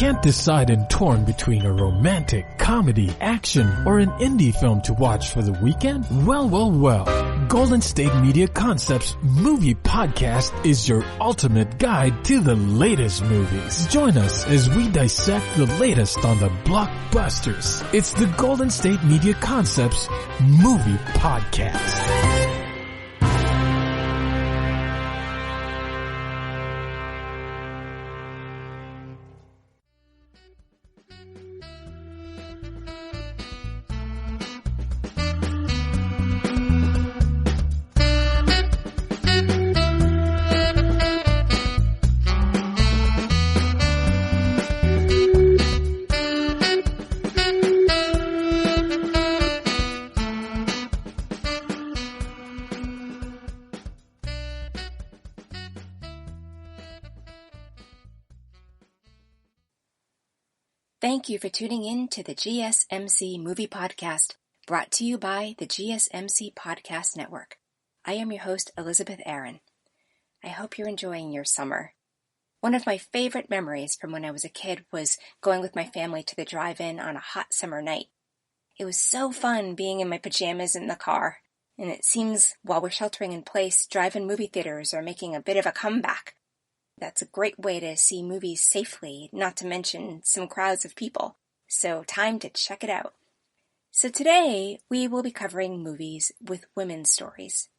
Can't decide and torn between a romantic, comedy, action, or an indie film to watch for the weekend? Well. Golden State Media Concepts Movie Podcast is your ultimate guide to the latest movies. Join us as we dissect the latest on the blockbusters. It's the Golden State Media Concepts Movie Podcast. Thank you for tuning in to the GSMC Movie Podcast, brought to you by the GSMC Podcast Network. I am your host, Elizabeth Aaron. I hope you're enjoying your summer. One of my favorite memories from when I was a kid was going with my family to the drive-in on a hot summer night. It was so fun being in my pajamas in the car, and it seems while we're sheltering in place, drive-in movie theaters are making a bit of a comeback. That's a great way to see movies safely, not to mention some crowds of people. So time to check it out. So today we will be covering movies with women's stories.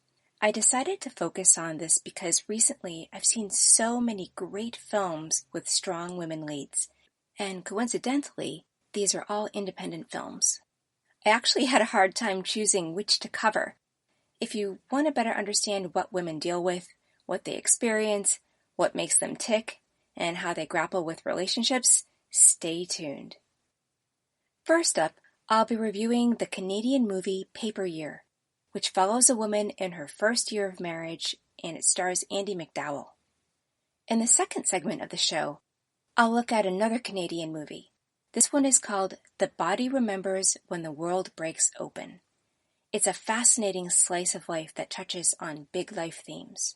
I decided to focus on this because recently I've seen so many great films with strong women leads. And coincidentally, these are all independent films. I actually had a hard time choosing which to cover. If you want to better understand what women deal with, what they experience, what makes them tick, and how they grapple with relationships, stay tuned. First up, I'll be reviewing the Canadian movie Paper Year, which follows a woman in her first year of marriage, and it stars Andie MacDowell. In the second segment of the show, I'll look at another Canadian movie. This one is called The Body Remembers When the World Breaks Open. It's a fascinating slice of life that touches on big life themes.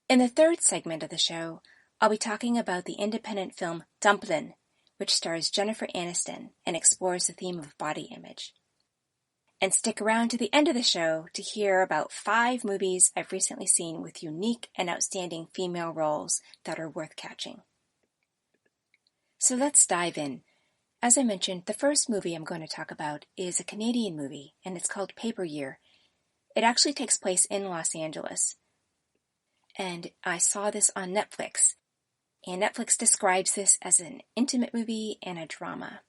In the third segment of the show, I'll be talking about the independent film Dumplin, which stars Jennifer Aniston and explores the theme of body image. And stick around to the end of the show to hear about 5 movies I've recently seen with unique and outstanding female roles that are worth catching. So let's dive in. As I mentioned, the first movie I'm going to talk about is a Canadian movie, and it's called Paper Year. It actually takes place in Los Angeles. And I saw this on Netflix, and Netflix describes this as an intimate movie and a drama.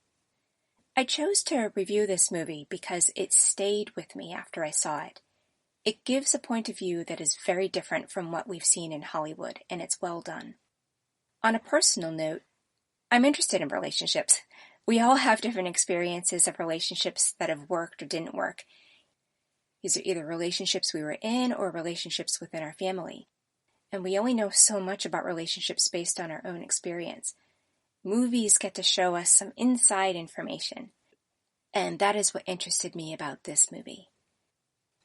I chose to review this movie because it stayed with me after I saw it. It gives a point of view that is very different from what we've seen in Hollywood, and it's well done. On a personal note, I'm interested in relationships. We all have different experiences of relationships that have worked or didn't work. These are either relationships we were in or relationships within our family. And we only know so much about relationships based on our own experience. Movies get to show us some inside information, and that is what interested me about this movie.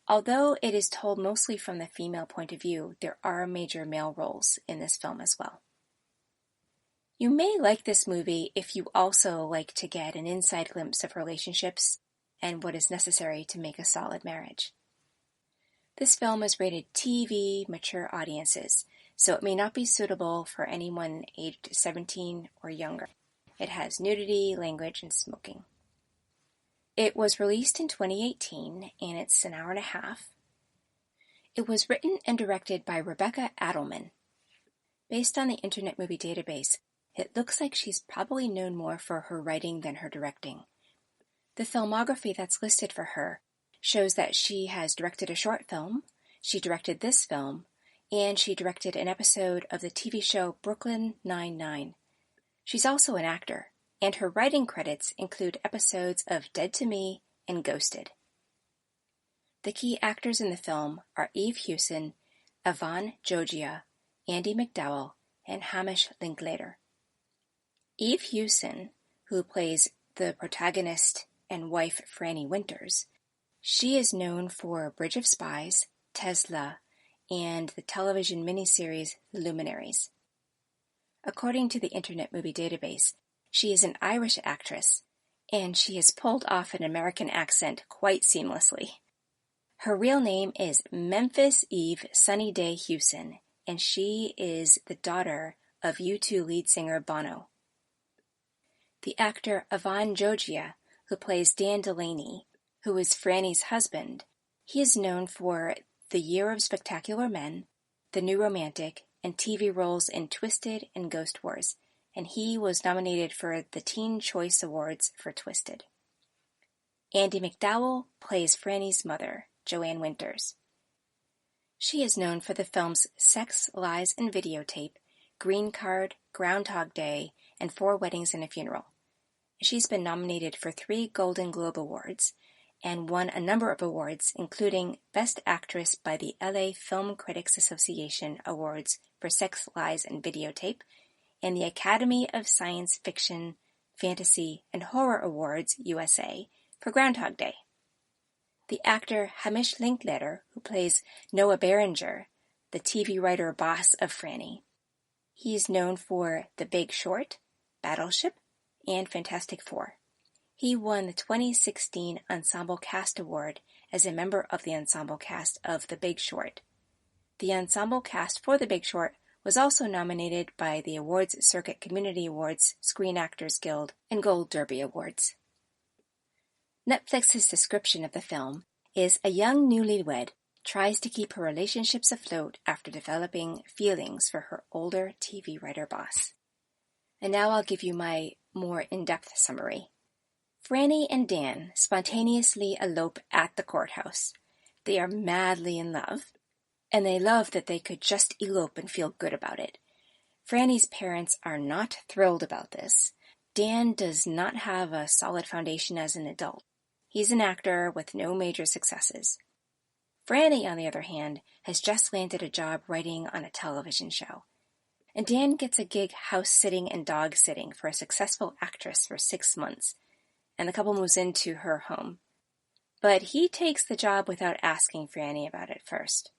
Although it is told mostly from the female point of view, there are major male roles in this film as well. You may like this movie if you also like to get an inside glimpse of relationships and what is necessary to make a solid marriage. This film is rated TV mature audiences, so it may not be suitable for anyone aged 17 or younger. It has nudity, language, and smoking. It was released in 2018, and it's an hour and a half. It was written and directed by Rebecca Adelman. Based on the Internet Movie Database, it looks like she's probably known more for her writing than her directing. The filmography that's listed for her shows that she has directed a short film, she directed this film, and she directed an episode of the TV show Brooklyn Nine-Nine. She's also an actor, and her writing credits include episodes of Dead to Me and Ghosted. The key actors in the film are Eve Hewson, Yvonne Jogia, Andie MacDowell, and Hamish Linklater. Eve Hewson, who plays the protagonist and wife Franny Winters, she is known for Bridge of Spies, Tesla, and the television miniseries The Luminaries. According to the Internet Movie Database, she is an Irish actress, and she has pulled off an American accent quite seamlessly. Her real name is Memphis Eve Sunny Day Hewson, and she is the daughter of U2 lead singer Bono. The actor Ivan Jogia, who plays Dan Delaney, who is Franny's husband, he is known for The Year of Spectacular Men, The New Romantic, and TV roles in Twisted and Ghost Wars, and he was nominated for the Teen Choice Awards for Twisted. Andie MacDowell plays Franny's mother, Joanne Winters. She is known for the films Sex, Lies, and Videotape, Green Card, Groundhog Day, and 4 Weddings and a Funeral. She's been nominated for 3 Golden Globe Awards and won a number of awards, including Best Actress by the LA Film Critics Association Awards for Sex, Lies, and Videotape, and the Academy of Science Fiction, Fantasy, and Horror Awards USA for Groundhog Day. The actor Hamish Linklater, who plays Noah Berenger, the TV writer boss of Franny. He is known for The Big Short, Battleship, and Fantastic Four. He won the 2016 Ensemble Cast Award as a member of the ensemble cast of The Big Short. The ensemble cast for The Big Short was also nominated by the Awards Circuit Community Awards, Screen Actors Guild, and Gold Derby Awards. Netflix's description of the film is a young newlywed tries to keep her relationships afloat after developing feelings for her older TV writer boss. And now I'll give you my more in-depth summary. Franny and Dan spontaneously elope at the courthouse. They are madly in love, and they love that they could just elope and feel good about it. Franny's parents are not thrilled about this. Dan does not have a solid foundation as an adult. He's an actor with no major successes. Franny, on the other hand, has just landed a job writing on a television show. And Dan gets a gig house-sitting and dog-sitting for a successful actress for 6 months, and the couple moves into her home. But he takes the job without asking Franny about it first.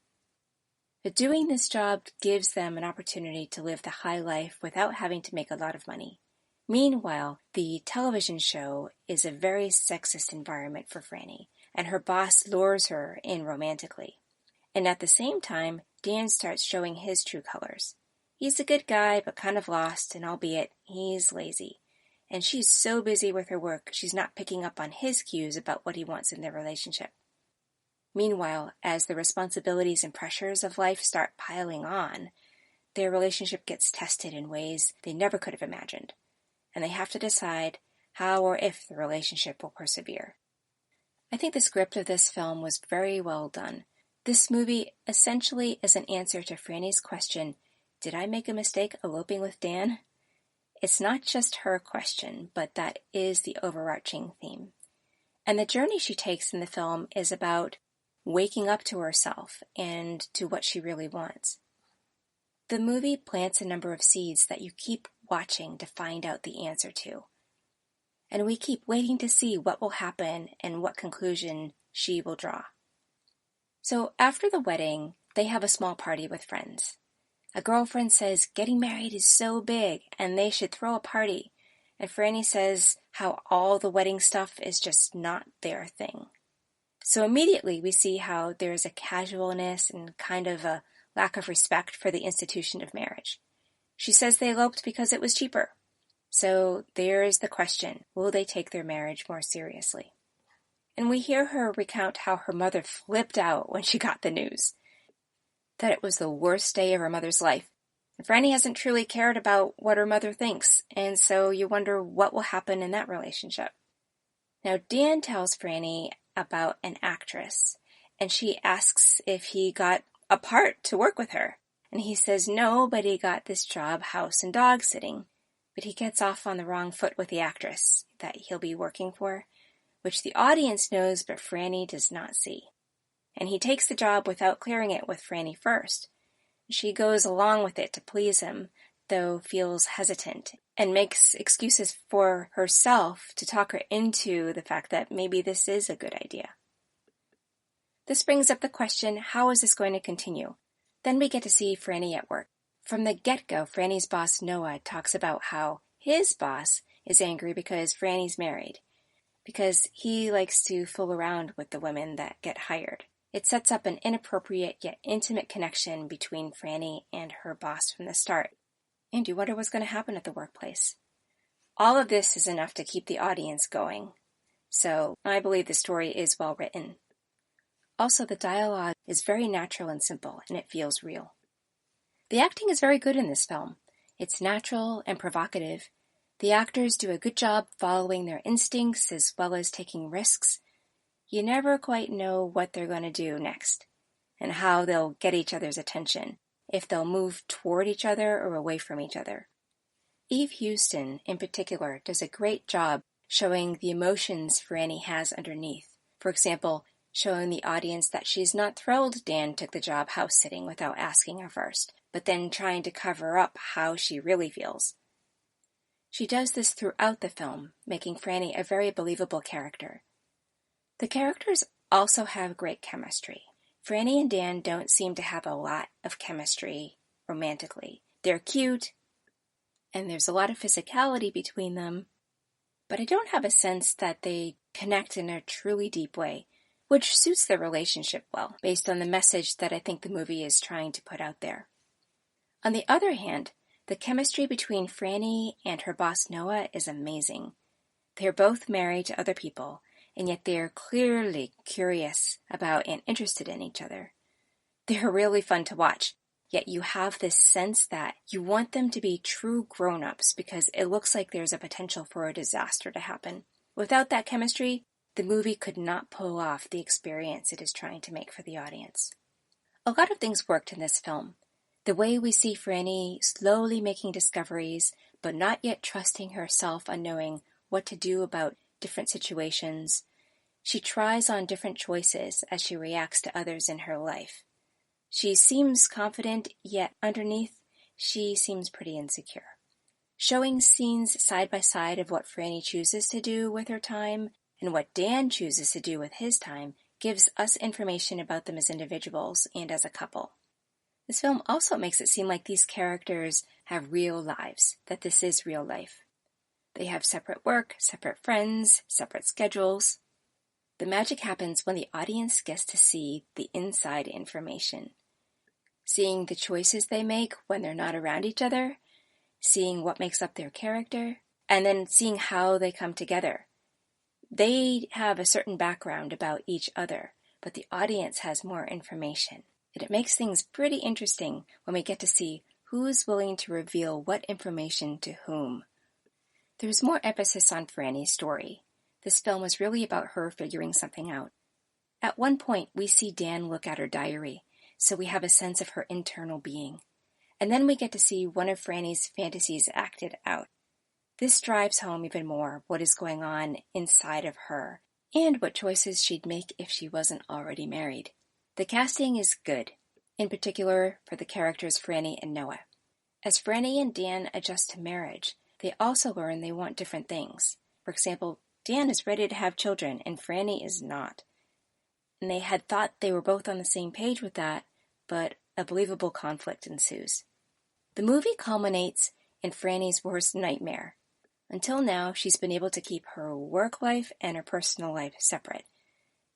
But doing this job gives them an opportunity to live the high life without having to make a lot of money. Meanwhile, the television show is a very sexist environment for Franny, and her boss lures her in romantically. And at the same time, Dan starts showing his true colors. He's a good guy, but kind of lost, and albeit he's lazy. And she's so busy with her work, she's not picking up on his cues about what he wants in their relationship. Meanwhile, as the responsibilities and pressures of life start piling on, their relationship gets tested in ways they never could have imagined, and they have to decide how or if the relationship will persevere. I think the script of this film was very well done. This movie essentially is an answer to Franny's question, did I make a mistake eloping with Dan? It's not just her question, but that is the overarching theme. And the journey she takes in the film is about waking up to herself and to what she really wants. The movie plants a number of seeds that you keep watching to find out the answer to. And we keep waiting to see what will happen and what conclusion she will draw. So after the wedding, they have a small party with friends. A girlfriend says getting married is so big and they should throw a party. And Franny says how all the wedding stuff is just not their thing. So immediately we see how there's a casualness and kind of a lack of respect for the institution of marriage. She says they eloped because it was cheaper. So there's the question, will they take their marriage more seriously? And we hear her recount how her mother flipped out when she got the news. That it was the worst day of her mother's life. And Franny hasn't truly cared about what her mother thinks, and so you wonder what will happen in that relationship. Now Dan tells Franny about an actress, and she asks if he got a part to work with her. And he says no, but he got this job house and dog sitting. But he gets off on the wrong foot with the actress that he'll be working for, which the audience knows but Franny does not see. And he takes the job without clearing it with Franny first. She goes along with it to please him, though feels hesitant, and makes excuses for herself to talk her into the fact that maybe this is a good idea. This brings up the question, how is this going to continue? Then we get to see Franny at work. From the get-go, Franny's boss Noah talks about how his boss is angry because Franny's married, because he likes to fool around with the women that get hired. It sets up an inappropriate yet intimate connection between Franny and her boss from the start, and you wonder what's going to happen at the workplace. All of this is enough to keep the audience going, so I believe the story is well written. Also, the dialogue is very natural and simple, and it feels real. The acting is very good in this film. It's natural and provocative. The actors do a good job following their instincts as well as taking risks. You never quite know what they're going to do next, and how they'll get each other's attention, if they'll move toward each other or away from each other. Eve Houston, in particular, does a great job showing the emotions Franny has underneath. For example, showing the audience that she's not thrilled Dan took the job house-sitting without asking her first, but then trying to cover up how she really feels. She does this throughout the film, making Franny a very believable character. The characters also have great chemistry. Franny and Dan don't seem to have a lot of chemistry romantically. They're cute, and there's a lot of physicality between them, but I don't have a sense that they connect in a truly deep way, which suits their relationship well, based on the message that I think the movie is trying to put out there. On the other hand, the chemistry between Franny and her boss Noah is amazing. They're both married to other people, and yet they're clearly curious about and interested in each other. They're really fun to watch, yet you have this sense that you want them to be true grown-ups because it looks like there's a potential for a disaster to happen. Without that chemistry, the movie could not pull off the experience it is trying to make for the audience. A lot of things worked in this film. The way we see Franny slowly making discoveries, but not yet trusting herself on knowing what to do about different situations. She tries on different choices as she reacts to others in her life. She seems confident, yet underneath, she seems pretty insecure. Showing scenes side by side of what Franny chooses to do with her time and what Dan chooses to do with his time gives us information about them as individuals and as a couple. This film also makes it seem like these characters have real lives, that this is real life. They have separate work, separate friends, separate schedules. The magic happens when the audience gets to see the inside information. Seeing the choices they make when they're not around each other, seeing what makes up their character, and then seeing how they come together. They have a certain background about each other, but the audience has more information. And it makes things pretty interesting when we get to see who's willing to reveal what information to whom. There's more emphasis on Franny's story. This film is really about her figuring something out. At one point, we see Dan look at her diary, so we have a sense of her internal being. And then we get to see one of Franny's fantasies acted out. This drives home even more what is going on inside of her, and what choices she'd make if she wasn't already married. The casting is good, in particular for the characters Franny and Noah. As Franny and Dan adjust to marriage, they also learn they want different things. For example, Dan is ready to have children, and Franny is not. And they had thought they were both on the same page with that, but a believable conflict ensues. The movie culminates in Franny's worst nightmare. Until now, she's been able to keep her work life and her personal life separate.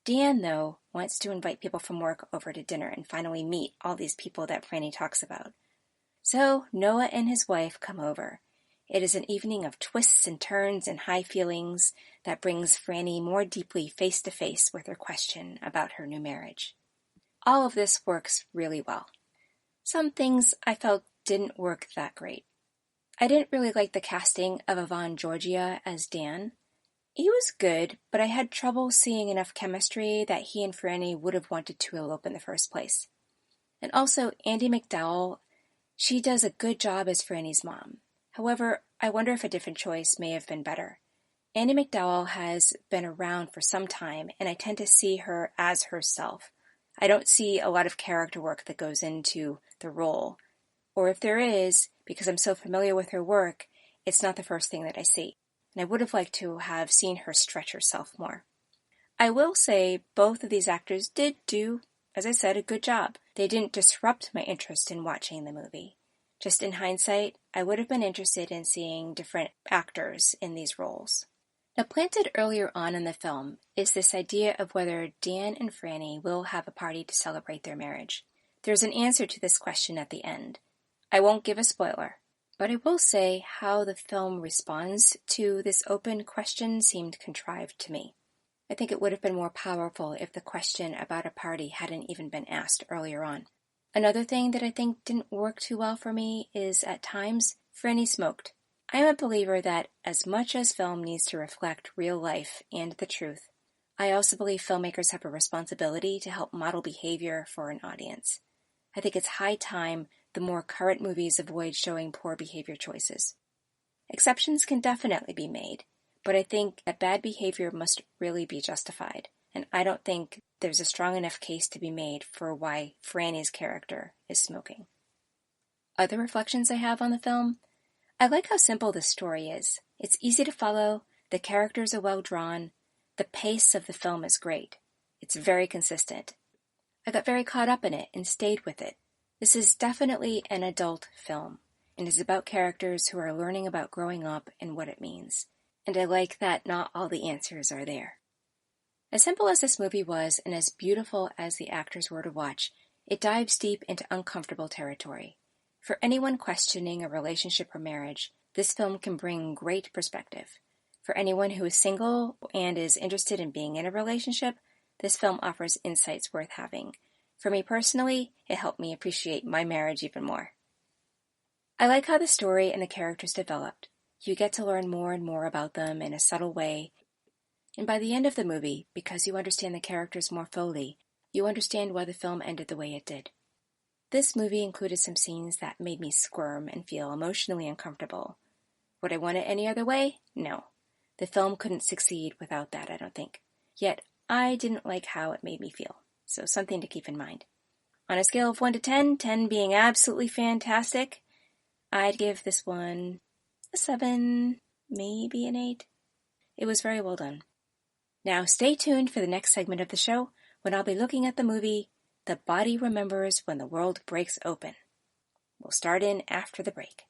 Dan, though, wants to invite people from work over to dinner and finally meet all these people that Franny talks about. So Noah and his wife come over. It is an evening of twists and turns and high feelings that brings Franny more deeply face to face with her question about her new marriage. All of this works really well. Some things I felt didn't work that great. I didn't really like the casting of Ivan Georgia as Dan. He was good, but I had trouble seeing enough chemistry that he and Franny would have wanted to elope in the first place. And also, Andie MacDowell, she does a good job as Franny's mom. However, I wonder if a different choice may have been better. Andie MacDowell has been around for some time, and I tend to see her as herself. I don't see a lot of character work that goes into the role. Or if there is, because I'm so familiar with her work, it's not the first thing that I see. And I would have liked to have seen her stretch herself more. I will say both of these actors did do, as I said, a good job. They didn't disrupt my interest in watching the movie. Just in hindsight, I would have been interested in seeing different actors in these roles. Now, planted earlier on in the film is this idea of whether Dan and Franny will have a party to celebrate their marriage. There's an answer to this question at the end. I won't give a spoiler, but I will say how the film responds to this open question seemed contrived to me. I think it would have been more powerful if the question about a party hadn't even been asked earlier on. Another thing that I think didn't work too well for me is at times Franny smoked. I am a believer that as much as film needs to reflect real life and the truth, I also believe filmmakers have a responsibility to help model behavior for an audience. I think it's high time the more current movies avoid showing poor behavior choices. Exceptions can definitely be made, but I think that bad behavior must really be justified, and I don't think there's a strong enough case to be made for why Franny's character is smoking. Other reflections I have on the film: I like how simple this story is. It's easy to follow, the characters are well drawn, the pace of the film is great. It's very consistent. I got very caught up in it and stayed with it. This is definitely an adult film, and is about characters who are learning about growing up and what it means. And I like that not all the answers are there. As simple as this movie was, and as beautiful as the actors were to watch, it dives deep into uncomfortable territory. For anyone questioning a relationship or marriage, this film can bring great perspective. For anyone who is single and is interested in being in a relationship, this film offers insights worth having. For me personally, it helped me appreciate my marriage even more. I like how the story and the characters developed. You get to learn more and more about them in a subtle way, and by the end of the movie, because you understand the characters more fully, you understand why the film ended the way it did. This movie included some scenes that made me squirm and feel emotionally uncomfortable. Would I want it any other way? No. The film couldn't succeed without that, I don't think. Yet, I didn't like how it made me feel, so something to keep in mind. On a scale of 1 to 10, 10 being absolutely fantastic, I'd give this one a 7, maybe an 8. It was very well done. Now stay tuned for the next segment of the show, when I'll be looking at the movie The Body Remembers When the World Breaks Open. We'll start in after the break.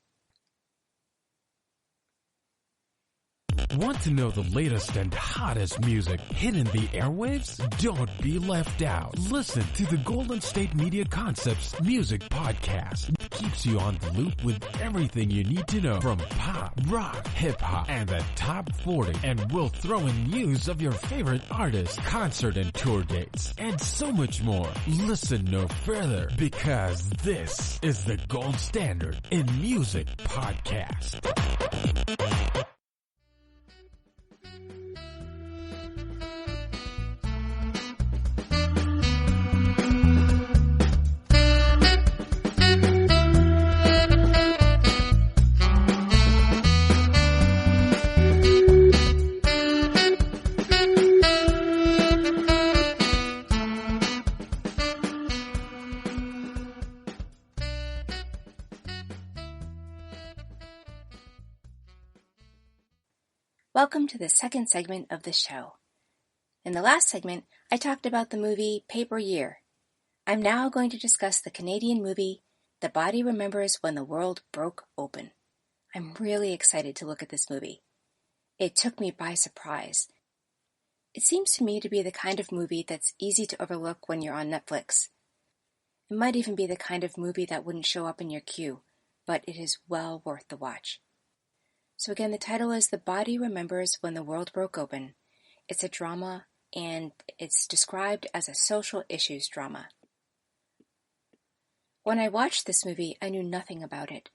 Want to know the latest and hottest music hitting the airwaves? Don't be left out. Listen to the Golden State Media Concepts Music Podcast. It keeps you on the loop with everything you need to know from pop, rock, hip-hop, and the top 40. And we'll throw in news of your favorite artists, concert and tour dates, and so much more. Listen no further, because this is the gold standard in music podcast. Welcome to the second segment of the show. In the last segment, I talked about the movie Paper Year. I'm now going to discuss the Canadian movie The Body Remembers When the World Broke Open. I'm really excited to look at this movie. It took me by surprise. It seems to me to be the kind of movie that's easy to overlook when you're on Netflix. It might even be the kind of movie that wouldn't show up in your queue, but it is well worth the watch. So again, the title is The Body Remembers When the World Broke Open. It's a drama, and it's described as a social issues drama. When I watched this movie, I knew nothing about it.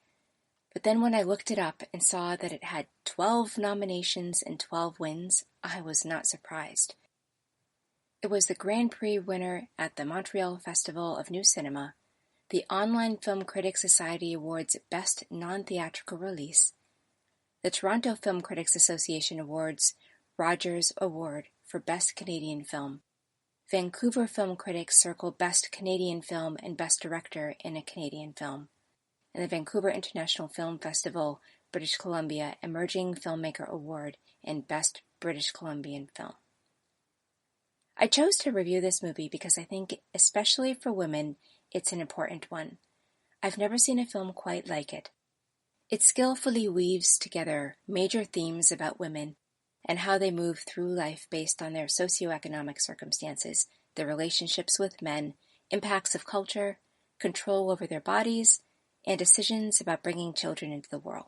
But then when I looked it up and saw that it had 12 nominations and 12 wins, I was not surprised. It was the Grand Prix winner at the Montreal Festival of New Cinema, the Online Film Critics Society Awards Best Non-Theatrical Release, the Toronto Film Critics Association Awards Rogers Award for Best Canadian Film, Vancouver Film Critics Circle Best Canadian Film and Best Director in a Canadian Film, and the Vancouver International Film Festival, British Columbia Emerging Filmmaker Award and Best British Columbian Film. I chose to review this movie because I think, especially for women, it's an important one. I've never seen a film quite like it. It skillfully weaves together major themes about women and how they move through life based on their socioeconomic circumstances, their relationships with men, impacts of culture, control over their bodies, and decisions about bringing children into the world.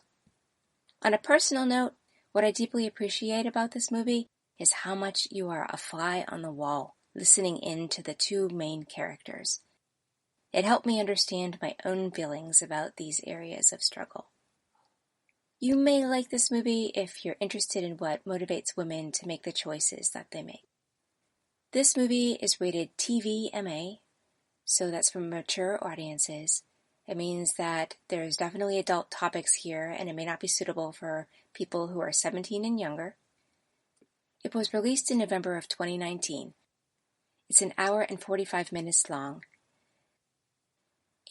On a personal note, what I deeply appreciate about this movie is how much you are a fly on the wall, listening in to the two main characters. It helped me understand my own feelings about these areas of struggle. You may like this movie if you're interested in what motivates women to make the choices that they make. This movie is rated TVMA, so that's for mature audiences. It means that there's definitely adult topics here, and it may not be suitable for people who are 17 and younger. It was released in November of 2019. It's an hour and 45 minutes long.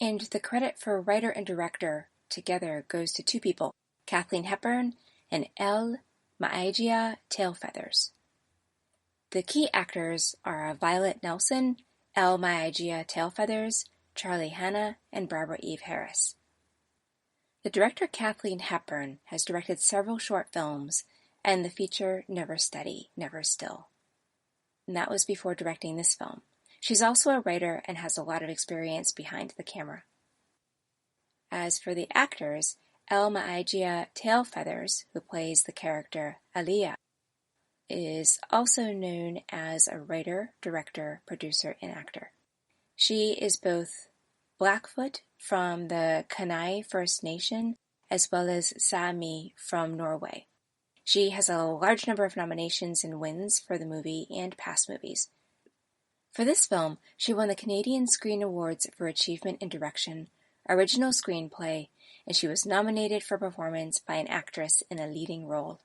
And the credit for writer and director together goes to two people, Kathleen Hepburn and Elle Maajia Tailfeathers. The key actors are Violet Nelson, Elle Maajia Tailfeathers, Charlie Hanna, and Barbara Eve Harris. The director Kathleen Hepburn has directed several short films and the feature Never Steady, Never Still. And that was before directing this film. She's also a writer and has a lot of experience behind the camera. As for the actors, Elle Maajia Tailfeathers, who plays the character Aliyah, is also known as a writer, director, producer, and actor. She is both Blackfoot from the Kainai First Nation as well as Sami from Norway. She has a large number of nominations and wins for the movie and past movies. For this film, she won the Canadian Screen Awards for Achievement in Direction, Original Screenplay, and she was nominated for performance by an actress in a leading role.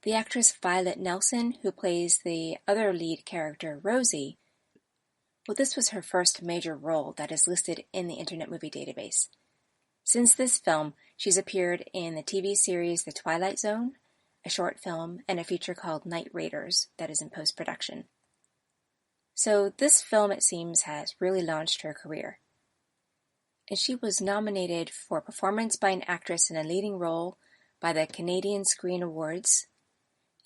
The actress Violet Nelson, who plays the other lead character, Rosie, well, this was her first major role that is listed in the Internet Movie Database. Since this film, she's appeared in the TV series The Twilight Zone, a short film, and a feature called Night Raiders that is in post-production. So this film, it seems, has really launched her career. And she was nominated for Performance by an Actress in a Leading Role by the Canadian Screen Awards,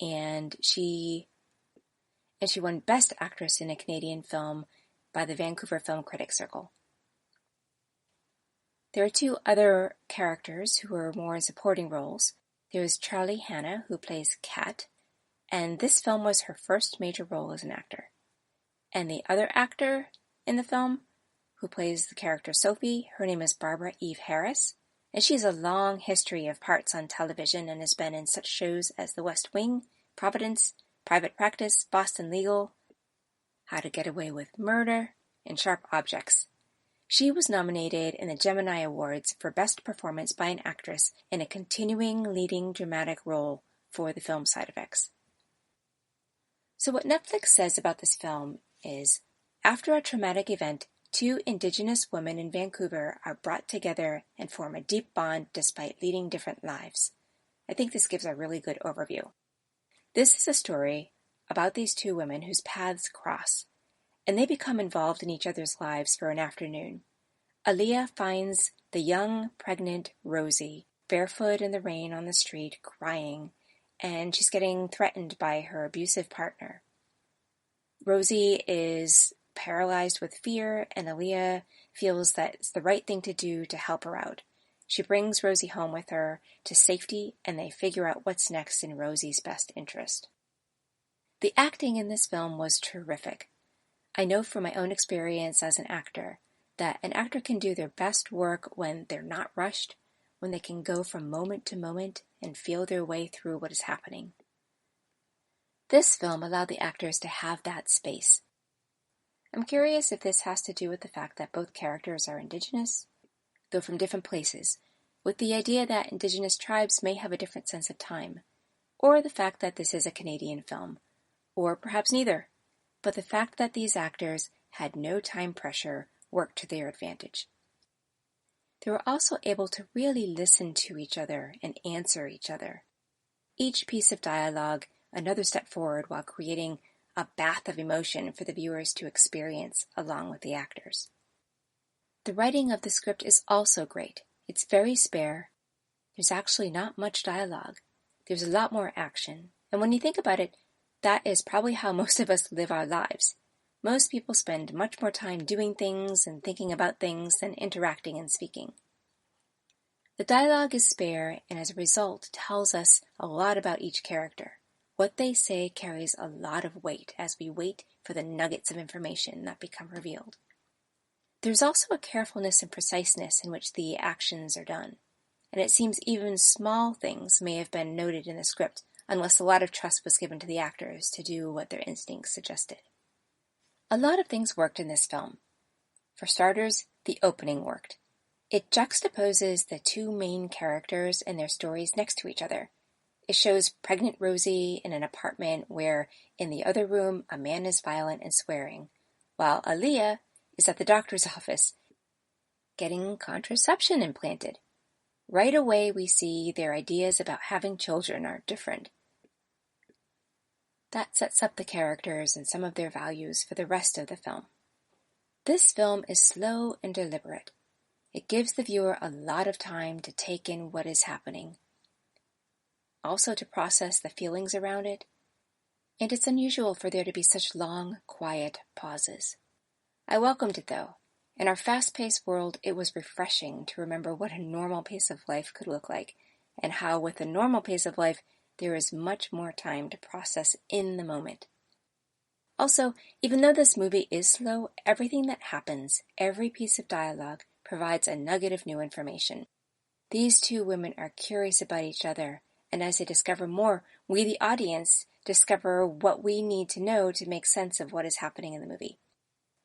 and she won Best Actress in a Canadian Film by the Vancouver Film Critics Circle. There are two other characters who are more in supporting roles. There is Charlie Hanna, who plays Kat, and this film was her first major role as an actor. And the other actor in the film, who plays the character Sophie, her name is Barbara Eve Harris, and she has a long history of parts on television and has been in such shows as The West Wing, Providence, Private Practice, Boston Legal, How to Get Away with Murder, and Sharp Objects. She was nominated in the Gemini Awards for Best Performance by an Actress in a Continuing Leading Dramatic Role for the film Side Effects. So what Netflix says about this film is, after a traumatic event, two Indigenous women in Vancouver are brought together and form a deep bond despite leading different lives. I think this gives a really good overview. This is a story about these two women whose paths cross, and they become involved in each other's lives for an afternoon. Aliyah finds the young, pregnant Rosie barefoot in the rain on the street, crying, and she's getting threatened by her abusive partner. Rosie is paralyzed with fear, and Aliyah feels that it's the right thing to do to help her out. She brings Rosie home with her to safety, and they figure out what's next in Rosie's best interest. The acting in this film was terrific. I know from my own experience as an actor that an actor can do their best work when they're not rushed, when they can go from moment to moment and feel their way through what is happening. This film allowed the actors to have that space. I'm curious if this has to do with the fact that both characters are Indigenous, though from different places, with the idea that Indigenous tribes may have a different sense of time, or the fact that this is a Canadian film, or perhaps neither, but the fact that these actors had no time pressure worked to their advantage. They were also able to really listen to each other and answer each other. Each piece of dialogue another step forward while creating a bath of emotion for the viewers to experience along with the actors. The writing of the script is also great. It's very spare. There's actually not much dialogue. There's a lot more action. And when you think about it, that is probably how most of us live our lives. Most people spend much more time doing things and thinking about things than interacting and speaking. The dialogue is spare and as a result tells us a lot about each character. What they say carries a lot of weight as we wait for the nuggets of information that become revealed. There's also a carefulness and preciseness in which the actions are done, and it seems even small things may have been noted in the script unless a lot of trust was given to the actors to do what their instincts suggested. A lot of things worked in this film. For starters, the opening worked. It juxtaposes the two main characters and their stories next to each other. It shows pregnant Rosie in an apartment where, in the other room, a man is violent and swearing, while Aaliyah is at the doctor's office getting contraception implanted. Right away, we see their ideas about having children are different. That sets up the characters and some of their values for the rest of the film. This film is slow and deliberate. It gives the viewer a lot of time to take in what is happening, also to process the feelings around it, and it's unusual for there to be such long, quiet pauses. I welcomed it though. In our fast-paced world, it was refreshing to remember what a normal pace of life could look like, and how with a normal pace of life, there is much more time to process in the moment. Also, even though this movie is slow, everything that happens, every piece of dialogue, provides a nugget of new information. These two women are curious about each other, and as they discover more, we, the audience, discover what we need to know to make sense of what is happening in the movie.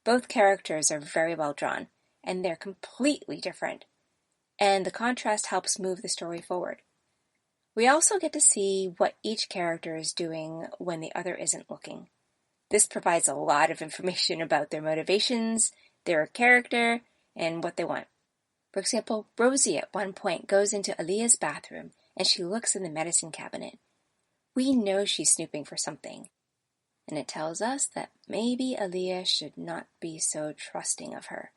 Both characters are very well drawn, and they're completely different, and the contrast helps move the story forward. We also get to see what each character is doing when the other isn't looking. This provides a lot of information about their motivations, their character, and what they want. For example, Rosie at one point goes into Aaliyah's bathroom and she looks in the medicine cabinet. We know she's snooping for something, and it tells us that maybe Aaliyah should not be so trusting of her.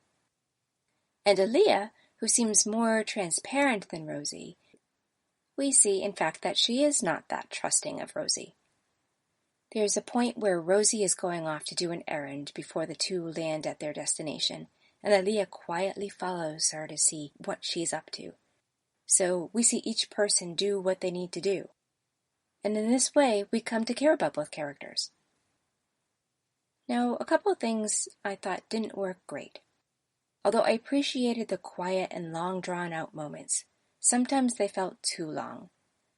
And Aaliyah, who seems more transparent than Rosie, we see, in fact, that she is not that trusting of Rosie. There's a point where Rosie is going off to do an errand before the two land at their destination, and Aaliyah quietly follows her to see what she's up to. So we see each person do what they need to do. And in this way, we come to care about both characters. Now, a couple of things I thought didn't work great. Although I appreciated the quiet and long drawn-out moments, sometimes they felt too long.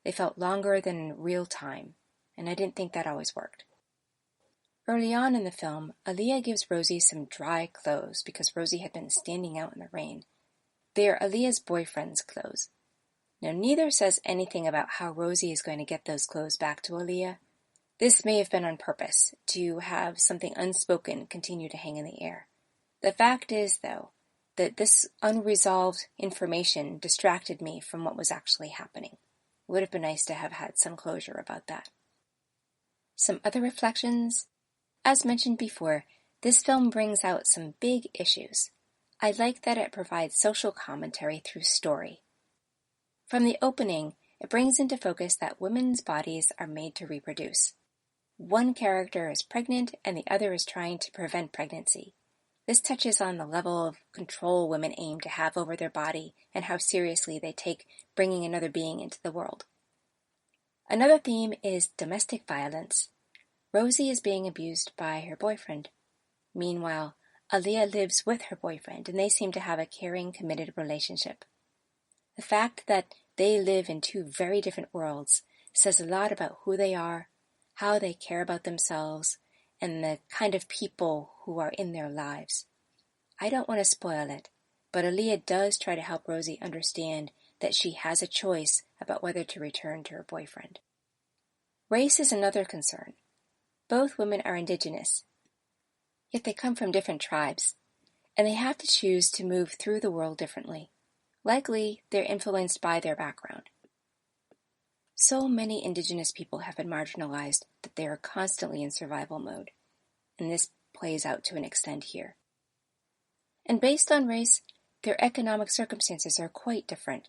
They felt longer than real time, and I didn't think that always worked. Early on in the film, Aaliyah gives Rosie some dry clothes because Rosie had been standing out in the rain. They are Aaliyah's boyfriend's clothes. Now, neither says anything about how Rosie is going to get those clothes back to Aaliyah. This may have been on purpose, to have something unspoken continue to hang in the air. The fact is, though, that this unresolved information distracted me from what was actually happening. It would have been nice to have had some closure about that. Some other reflections. As mentioned before, this film brings out some big issues. I like that it provides social commentary through story. From the opening, it brings into focus that women's bodies are made to reproduce. One character is pregnant and the other is trying to prevent pregnancy. This touches on the level of control women aim to have over their body and how seriously they take bringing another being into the world. Another theme is domestic violence. Rosie is being abused by her boyfriend. Meanwhile, Aaliyah lives with her boyfriend and they seem to have a caring, committed relationship. The fact that they live in two very different worlds says a lot about who they are, how they care about themselves, and the kind of people who are in their lives. I don't want to spoil it, but Aaliyah does try to help Rosie understand that she has a choice about whether to return to her boyfriend. Race is another concern. Both women are indigenous, yet they come from different tribes, and they have to choose to move through the world differently. Likely, they're influenced by their background. So many indigenous people have been marginalized that they are constantly in survival mode, and this plays out to an extent here. And based on race, Their economic circumstances are quite different.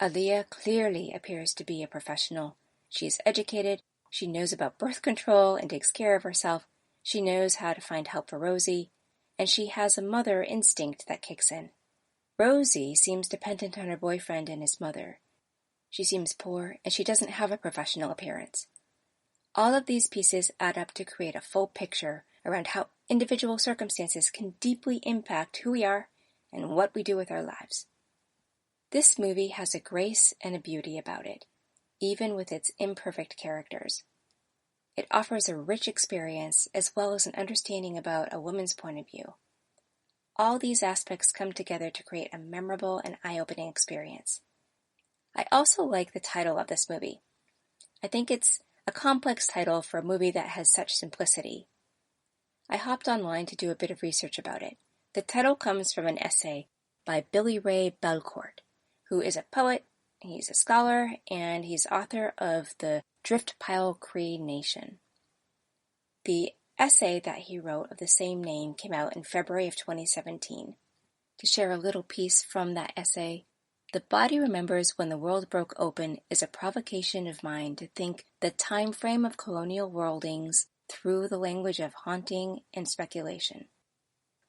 Aaliyah clearly appears to be a professional. She is educated, she knows about birth control and takes care of herself, she knows how to find help for Rosie, and she has a mother instinct that kicks in. Rosie seems dependent on her boyfriend and his mother. She seems poor, and she doesn't have a professional appearance. All of these pieces add up to create a full picture around how individual circumstances can deeply impact who we are and what we do with our lives. This movie has a grace and a beauty about it, even with its imperfect characters. It offers a rich experience as well as an understanding about a woman's point of view. All these aspects come together to create a memorable and eye-opening experience. I also like the title of this movie. I think it's a complex title for a movie that has such simplicity. I hopped online to do a bit of research about it. The title comes from an essay by Billy Ray Belcourt, who is a poet, he's a scholar, and he's author of the Driftpile Cree Nation. The essay that he wrote of the same name came out in February of 2017. To share a little piece from that essay, "The body remembers when the world broke open is a provocation of mind to think the time frame of colonial worldings through the language of haunting and speculation,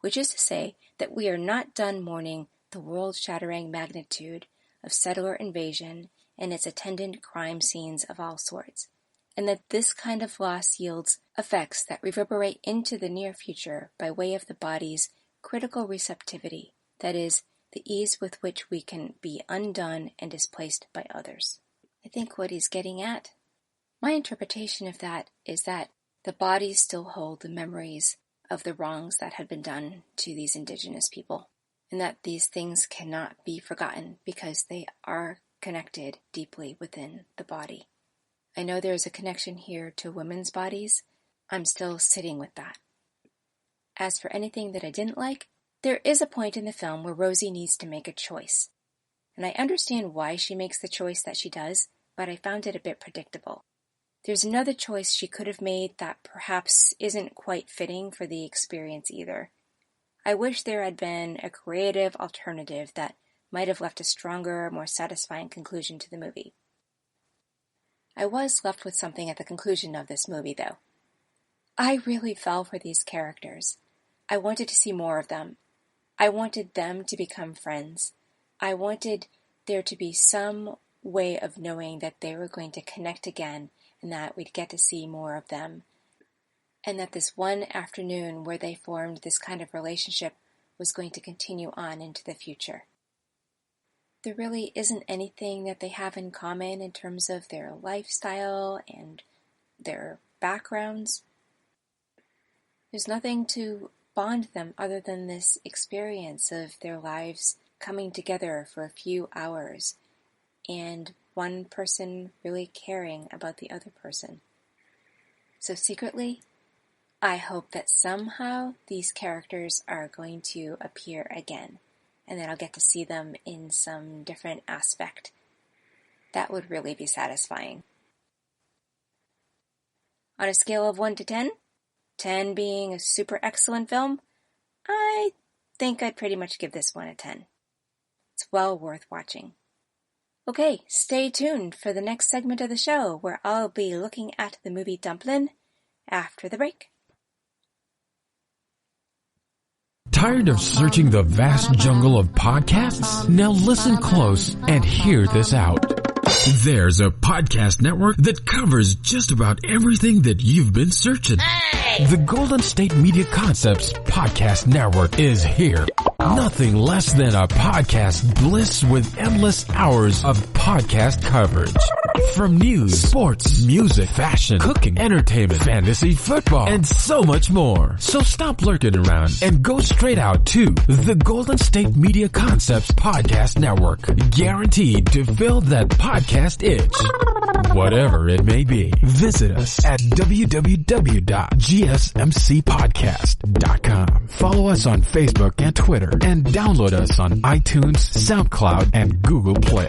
which is to say that we are not done mourning the world-shattering magnitude of settler invasion and its attendant crime scenes of all sorts, and that this kind of loss yields effects that reverberate into the near future by way of the body's critical receptivity, that is, the ease with which we can be undone and displaced by others." I think what he's getting at, my interpretation of that is that the bodies still hold the memories of the wrongs that had been done to these indigenous people, and that these things cannot be forgotten because they are connected deeply within the body. I know there's a connection here to women's bodies. I'm still sitting with that. As for anything that I didn't like, there is a point in the film where Rosie needs to make a choice. And I understand why she makes the choice that she does, but I found it a bit predictable. There's another choice she could have made that perhaps isn't quite fitting for the experience either. I wish there had been a creative alternative that might have left a stronger, more satisfying conclusion to the movie. I was left with something at the conclusion of this movie, though. I really fell for these characters. I wanted to see more of them. I wanted them to become friends. I wanted there to be some way of knowing that they were going to connect again and that we'd get to see more of them. And that this one afternoon where they formed this kind of relationship was going to continue on into the future. There really isn't anything that they have in common in terms of their lifestyle and their backgrounds. There's nothing to bond them other than this experience of their lives coming together for a few hours and one person really caring about the other person. So secretly, I hope that somehow these characters are going to appear again, and that I'll get to see them in some different aspect. That would really be satisfying. On a scale of 1 to 10, 10 being a super excellent film, I think I'd pretty much give this one a 10. It's well worth watching. Okay, stay tuned for the next segment of the show where I'll be looking at the movie Dumplin after the break. Tired of searching the vast jungle of podcasts? Now listen close and hear this out. There's a podcast network that covers just about everything that you've been searching. The Golden State Media Concepts Podcast Network is here. Nothing less than a podcast bliss with endless hours of podcast coverage. From news, sports, music, fashion, cooking, entertainment, fantasy, football, and so much more. So stop lurking around and go straight out to the Golden State Media Concepts Podcast Network. Guaranteed to fill that podcast itch. Whatever it may be. Visit us at www.gsmcpodcast.com. Follow us on Facebook and Twitter and download us on iTunes, SoundCloud, and Google Play.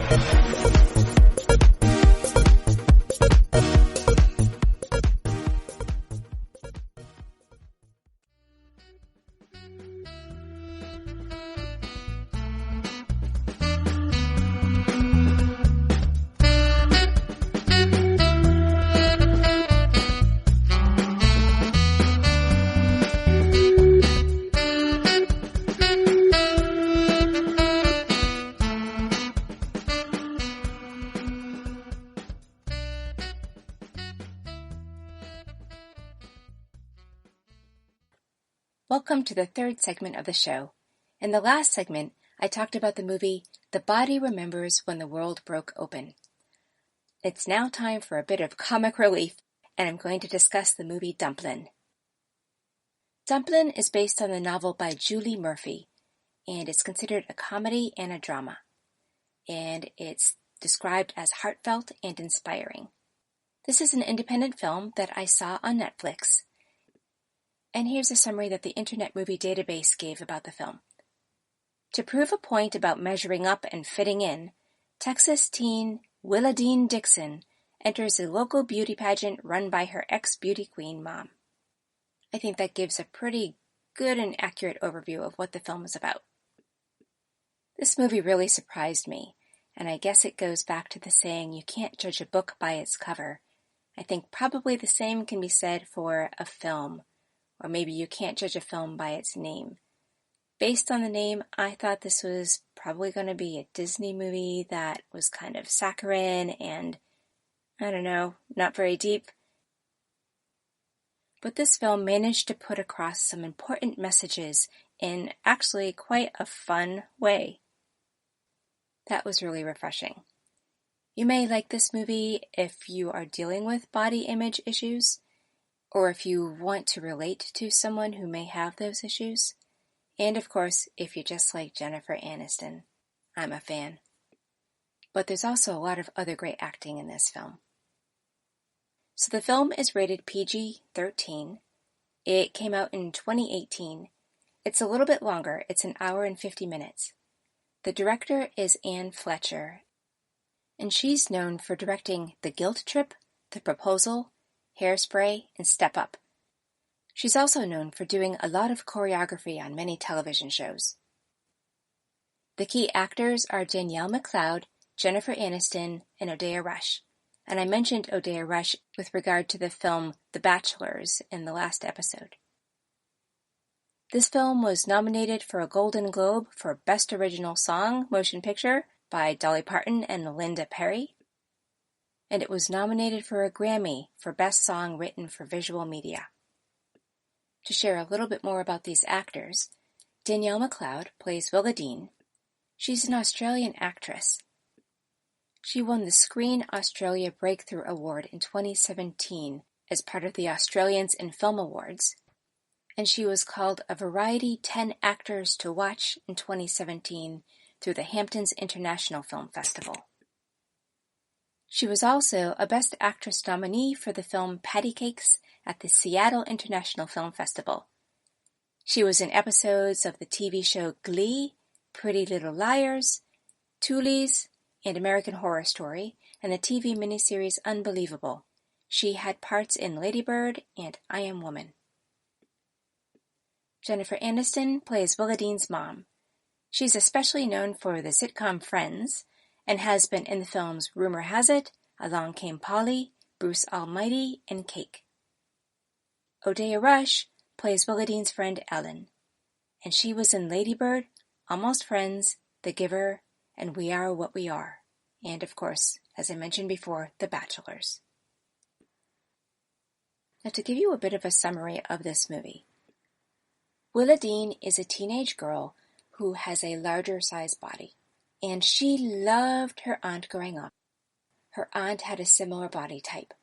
Welcome to the third segment of the show. In the last segment, I talked about the movie The Body Remembers When the World Broke Open. It's now time for a bit of comic relief, and I'm going to discuss the movie Dumplin. Dumplin is based on the novel by Julie Murphy, and it's considered a comedy and a drama. And it's described as heartfelt and inspiring. This is an independent film that I saw on Netflix. And here's a summary that the Internet Movie Database gave about the film. To prove a point about measuring up and fitting in, Texas teen Willadine Dixon enters a local beauty pageant run by her ex-beauty queen mom. I think that gives a pretty good and accurate overview of what the film is about. This movie really surprised me, and I guess it goes back to the saying you can't judge a book by its cover. I think probably the same can be said for a film, or maybe you can't judge a film by its name. Based on the name, I thought this was probably going to be a Disney movie that was kind of saccharine and, I don't know, not very deep. But this film managed to put across some important messages in actually quite a fun way. That was really refreshing. You may like this movie if you are dealing with body image issues, or if you want to relate to someone who may have those issues, and of course, if you just like Jennifer Aniston. I'm a fan. But there's also a lot of other great acting in this film. So the film is rated PG-13. It came out in 2018. It's a little bit longer. It's an hour and 50 minutes. The director is Anne Fletcher, and she's known for directing The Guilt Trip, The Proposal, Hairspray, and Step Up. She's also known for doing a lot of choreography on many television shows. The key actors are Danielle McLeod, Jennifer Aniston, and Odeya Rush. And I mentioned Odeya Rush with regard to the film The Bachelors in the last episode. This film was nominated for a Golden Globe for Best Original Song Motion Picture by Dolly Parton and Linda Perry, and it was nominated for a Grammy for Best Song Written for Visual Media. To share a little bit more about these actors, Danielle McLeod plays Willadine. She's an Australian actress. She won the Screen Australia Breakthrough Award in 2017 as part of the Australians in Film Awards, and she was called a Variety 10 Actors to Watch in 2017 through the Hamptons International Film Festival. She was also a Best Actress nominee for the film Patty Cakes at the Seattle International Film Festival. She was in episodes of the TV show Glee, Pretty Little Liars, Toolies, and American Horror Story, and the TV miniseries Unbelievable. She had parts in Lady Bird and I Am Woman. Jennifer Aniston plays Willadine's mom. She's especially known for the sitcom Friends, and has been in the films Rumor Has It, Along Came Polly, Bruce Almighty, and Cake. Odeya Rush plays Willadine's friend Ellen, and she was in Lady Bird, Almost Friends, The Giver, and We Are What We Are, and of course, as I mentioned before, The Bachelors. Now to give you a bit of a summary of this movie. Willadine is a teenage girl who has a larger size body, and she loved her aunt growing up. Her aunt had a similar body type,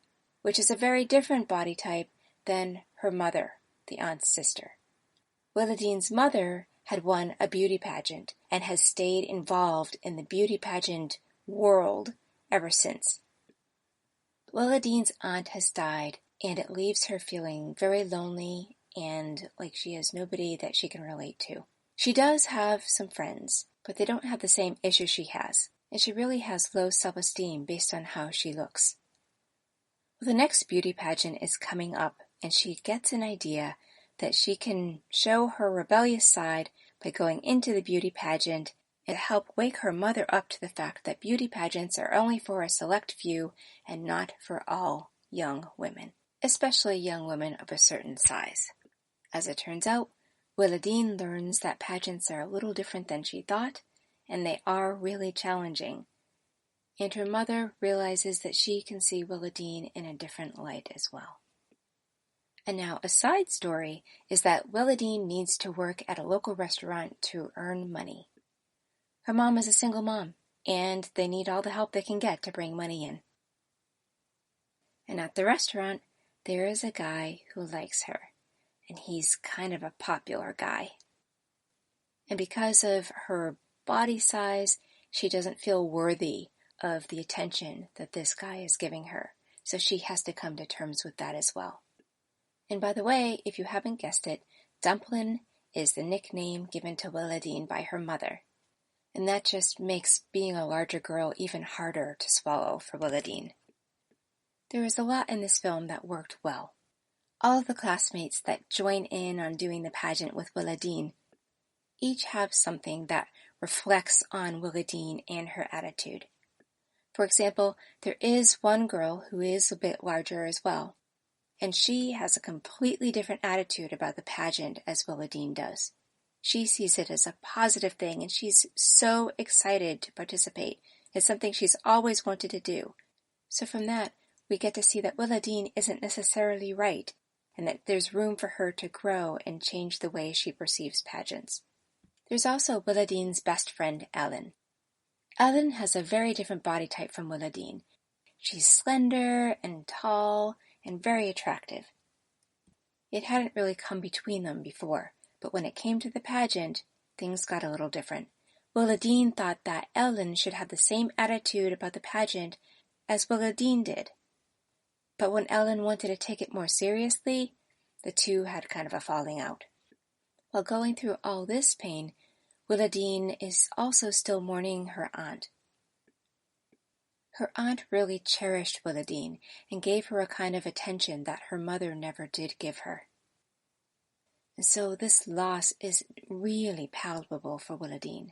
which is a very different body type than her mother, the aunt's sister. Willadine's mother had won a beauty pageant and has stayed involved in the beauty pageant world ever since. Willadine's aunt has died, and it leaves her feeling very lonely and like she has nobody that she can relate to. She does have some friends, but they don't have the same issues she has, and she really has low self-esteem based on how she looks. Well, the next beauty pageant is coming up, and she gets an idea that she can show her rebellious side by going into the beauty pageant and help wake her mother up to the fact that beauty pageants are only for a select few and not for all young women, especially young women of a certain size. As it turns out, Willadine learns that pageants are a little different than she thought, and they are really challenging. And her mother realizes that she can see Willadine in a different light as well. And now a side story is that Willadine needs to work at a local restaurant to earn money. Her mom is a single mom, and they need all the help they can get to bring money in. And at the restaurant, there is a guy who likes her, and he's kind of a popular guy. And because of her body size, she doesn't feel worthy of the attention that this guy is giving her, so she has to come to terms with that as well. And by the way, if you haven't guessed it, Dumplin is the nickname given to Willadine by her mother. And that just makes being a larger girl even harder to swallow for Willadine. There is a lot in this film that worked well. All of the classmates that join in on doing the pageant with Willadine each have something that reflects on Willadine and her attitude. For example, there is one girl who is a bit larger as well, and she has a completely different attitude about the pageant as Willadine does. She sees it as a positive thing, and she's so excited to participate. It's something she's always wanted to do. So from that, we get to see that Willadine isn't necessarily right, and that there's room for her to grow and change the way she perceives pageants. There's also Willadine's best friend, Ellen. Ellen has a very different body type from Willadine. She's slender and tall and very attractive. It hadn't really come between them before, but when it came to the pageant, things got a little different. Willadine thought that Ellen should have the same attitude about the pageant as Willadine did. But when Ellen wanted to take it more seriously, the two had kind of a falling out. While going through all this pain, Willadine is also still mourning her aunt. Her aunt really cherished Willadine and gave her a kind of attention that her mother never did give her. And so this loss is really palpable for Willadine.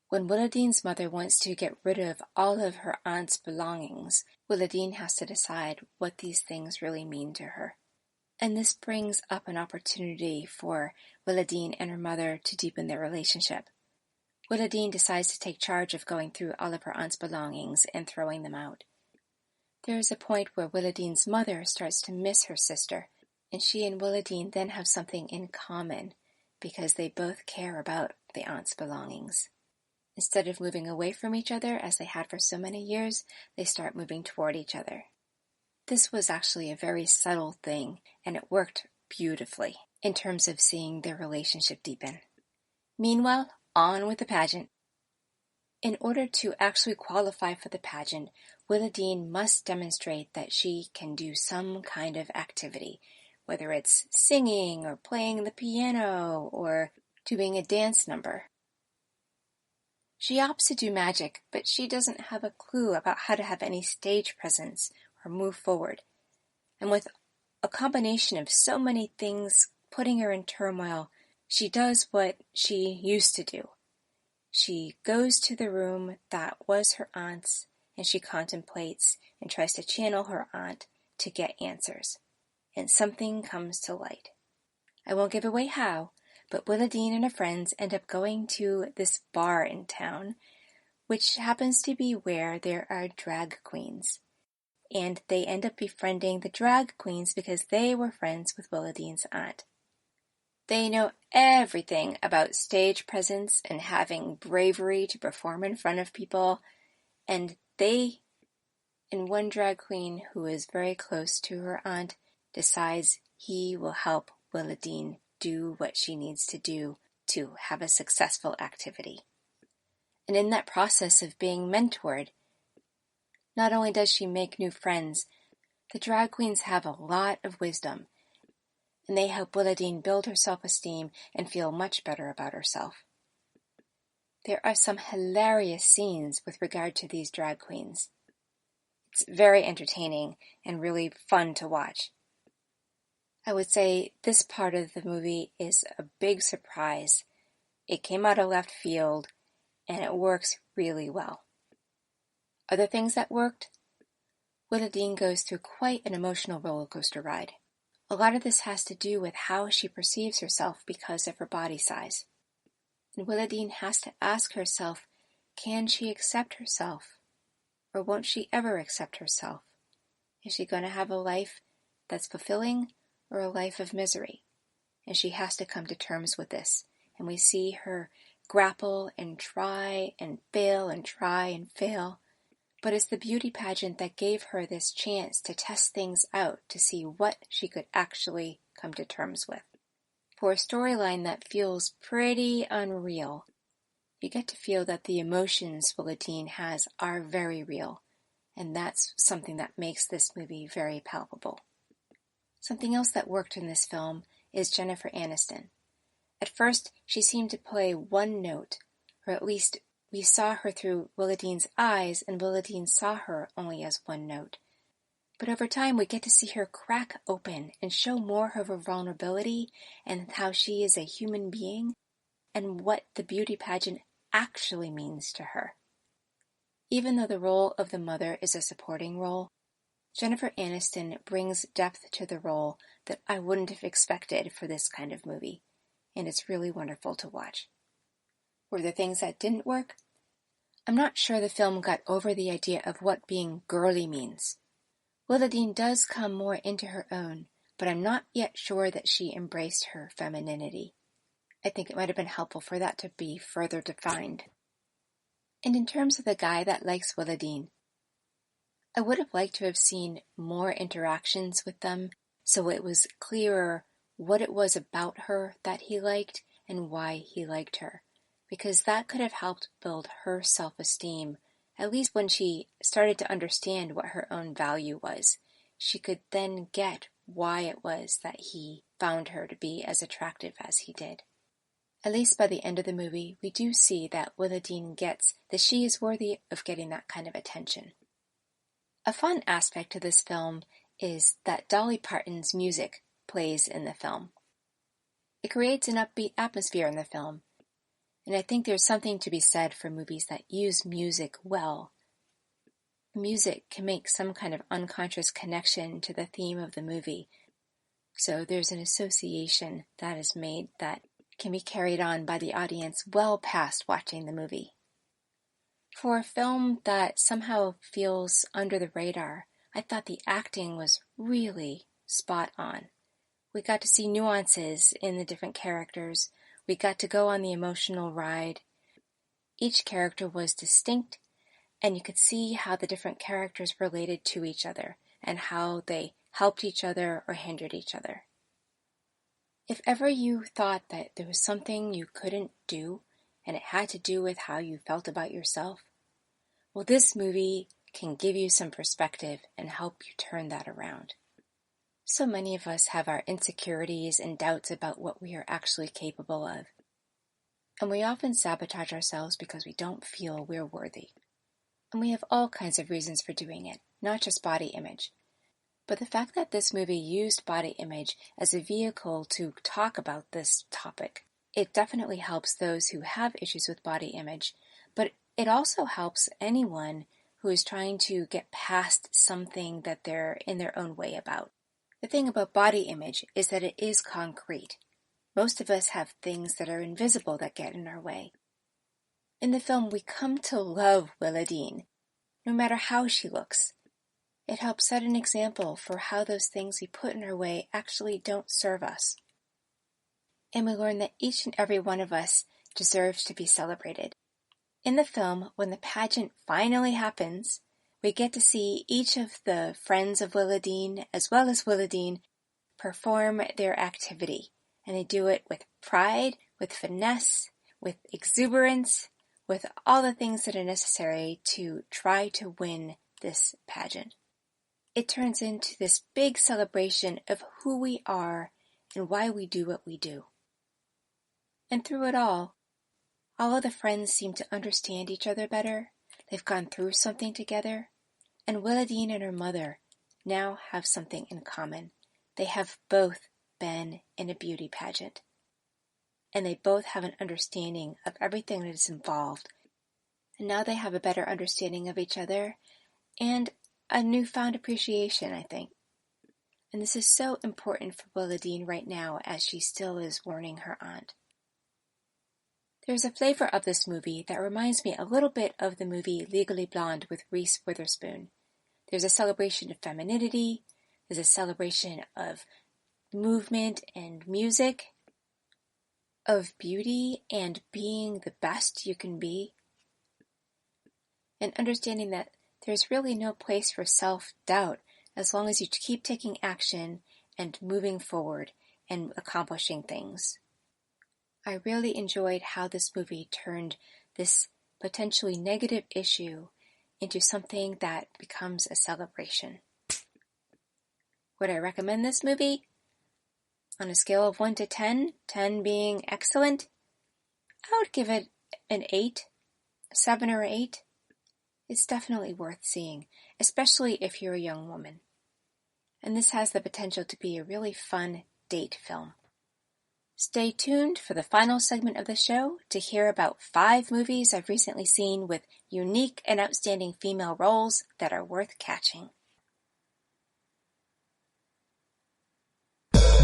When Willadine's mother wants to get rid of all of her aunt's belongings, Willadine has to decide what these things really mean to her. And this brings up an opportunity for Willadine and her mother to deepen their relationship. Willadine decides to take charge of going through all of her aunt's belongings and throwing them out. There is a point where Willadine's mother starts to miss her sister, and she and Willadine then have something in common because they both care about the aunt's belongings. Instead of moving away from each other as they had for so many years, they start moving toward each other. This was actually a very subtle thing, and it worked beautifully in terms of seeing their relationship deepen. Meanwhile, on with the pageant. In order to actually qualify for the pageant, Willadine must demonstrate that she can do some kind of activity, whether it's singing or playing the piano or doing a dance number. She opts to do magic, but she doesn't have a clue about how to have any stage presence or move forward. And with a combination of so many things putting her in turmoil, she does what she used to do. She goes to the room that was her aunt's, and she contemplates and tries to channel her aunt to get answers. And something comes to light. I won't give away how, but Willadine and her friends end up going to this bar in town, which happens to be where there are drag queens. And they end up befriending the drag queens because they were friends with Willadine's aunt. They know everything about stage presence and having bravery to perform in front of people, and one drag queen who is very close to her aunt decides he will help Willadine do what she needs to do to have a successful activity. And in that process of being mentored, not only does she make new friends, the drag queens have a lot of wisdom, and they help Willadine build her self-esteem and feel much better about herself. There are some hilarious scenes with regard to these drag queens. It's very entertaining and really fun to watch. I would say this part of the movie is a big surprise. It came out of left field, and it works really well. Other things that worked? Willadine goes through quite an emotional roller coaster ride. A lot of this has to do with how she perceives herself because of her body size. And Willadine has to ask herself, can she accept herself? Or won't she ever accept herself? Is she going to have a life that's fulfilling, or a life of misery. And she has to come to terms with this. And we see her grapple and try and fail and try and fail. But it's the beauty pageant that gave her this chance to test things out to see what she could actually come to terms with. For a storyline that feels pretty unreal, you get to feel that the emotions Willadine has are very real, and that's something that makes this movie very palpable. Something else that worked in this film is Jennifer Aniston. At first, she seemed to play one note, or at least we saw her through Willadine's eyes, and Willadine saw her only as one note. But over time, we get to see her crack open and show more of her vulnerability and how she is a human being and what the beauty pageant actually means to her. Even though the role of the mother is a supporting role, Jennifer Aniston brings depth to the role that I wouldn't have expected for this kind of movie, and it's really wonderful to watch. Were there things that didn't work? I'm not sure the film got over the idea of what being girly means. Willadine does come more into her own, but I'm not yet sure that she embraced her femininity. I think it might have been helpful for that to be further defined. And in terms of the guy that likes Willadine, I would have liked to have seen more interactions with them so it was clearer what it was about her that he liked and why he liked her, because that could have helped build her self-esteem. At least when she started to understand what her own value was, she could then get why it was that he found her to be as attractive as he did. At least by the end of the movie, we do see that Willadine gets that she is worthy of getting that kind of attention. A fun aspect to this film is that Dolly Parton's music plays in the film. It creates an upbeat atmosphere in the film, and I think there's something to be said for movies that use music well. Music can make some kind of unconscious connection to the theme of the movie, so there's an association that is made that can be carried on by the audience well past watching the movie. For a film that somehow feels under the radar, I thought the acting was really spot on. We got to see nuances in the different characters. We got to go on the emotional ride. Each character was distinct, and you could see how the different characters related to each other and how they helped each other or hindered each other. If ever you thought that there was something you couldn't do and it had to do with how you felt about yourself, well, this movie can give you some perspective and help you turn that around. So many of us have our insecurities and doubts about what we are actually capable of. And we often sabotage ourselves because we don't feel we're worthy. And we have all kinds of reasons for doing it, not just body image. But the fact that this movie used body image as a vehicle to talk about this topic, it definitely helps those who have issues with body image, but it also helps anyone who is trying to get past something that they're in their own way about. The thing about body image is that it is concrete. Most of us have things that are invisible that get in our way. In the film, we come to love Willadine, no matter how she looks. It helps set an example for how those things we put in our way actually don't serve us. And we learn that each and every one of us deserves to be celebrated. In the film, when the pageant finally happens, we get to see each of the friends of Willadine, as well as Willadine, perform their activity. And they do it with pride, with finesse, with exuberance, with all the things that are necessary to try to win this pageant. It turns into this big celebration of who we are and why we do what we do. And through it all of the friends seem to understand each other better. They've gone through something together. And Willadine and her mother now have something in common. They have both been in a beauty pageant. And they both have an understanding of everything that is involved. And now they have a better understanding of each other and a newfound appreciation, I think. And this is so important for Willadine right now as she still is mourning her aunt. There's a flavor of this movie that reminds me a little bit of the movie Legally Blonde with Reese Witherspoon. There's a celebration of femininity, there's a celebration of movement and music, of beauty and being the best you can be, and understanding that there's really no place for self-doubt as long as you keep taking action and moving forward and accomplishing things. I really enjoyed how this movie turned this potentially negative issue into something that becomes a celebration. Would I recommend this movie? On a scale of 1 to 10, 10 being excellent, I would give it an 8, a 7 or 8. It's definitely worth seeing, especially if you're a young woman. And this has the potential to be a really fun date film. Stay tuned for the final segment of the show to hear about 5 movies I've recently seen with unique and outstanding female roles that are worth catching.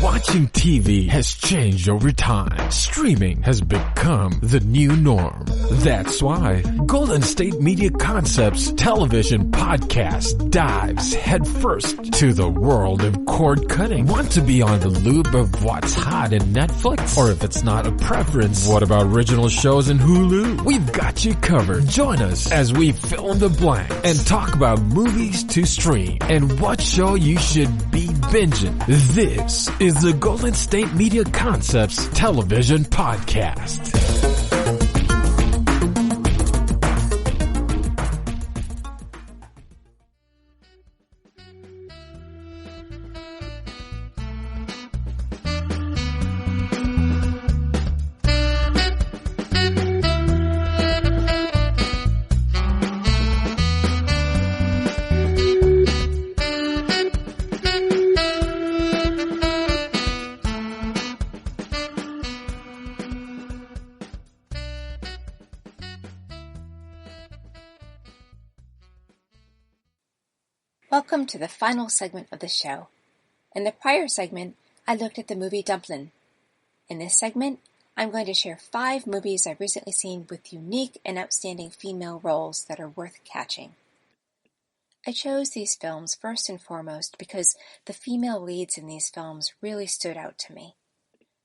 Watching TV has changed over time. Streaming has become the new norm. That's why Golden State Media Concepts television podcast dives headfirst to the world of cord cutting. Want to be on the loop of what's hot in Netflix? Or if it's not a preference, what about original shows in Hulu? We've got you covered. Join us as we fill in the blank and talk about movies to stream and what show you should be binging. This is the Golden State Media Concepts television podcast. Welcome to the final segment of the show. In the prior segment, I looked at the movie Dumplin. In this segment, I'm going to share 5 movies I've recently seen with unique and outstanding female roles that are worth catching. I chose these films first and foremost because the female leads in these films really stood out to me.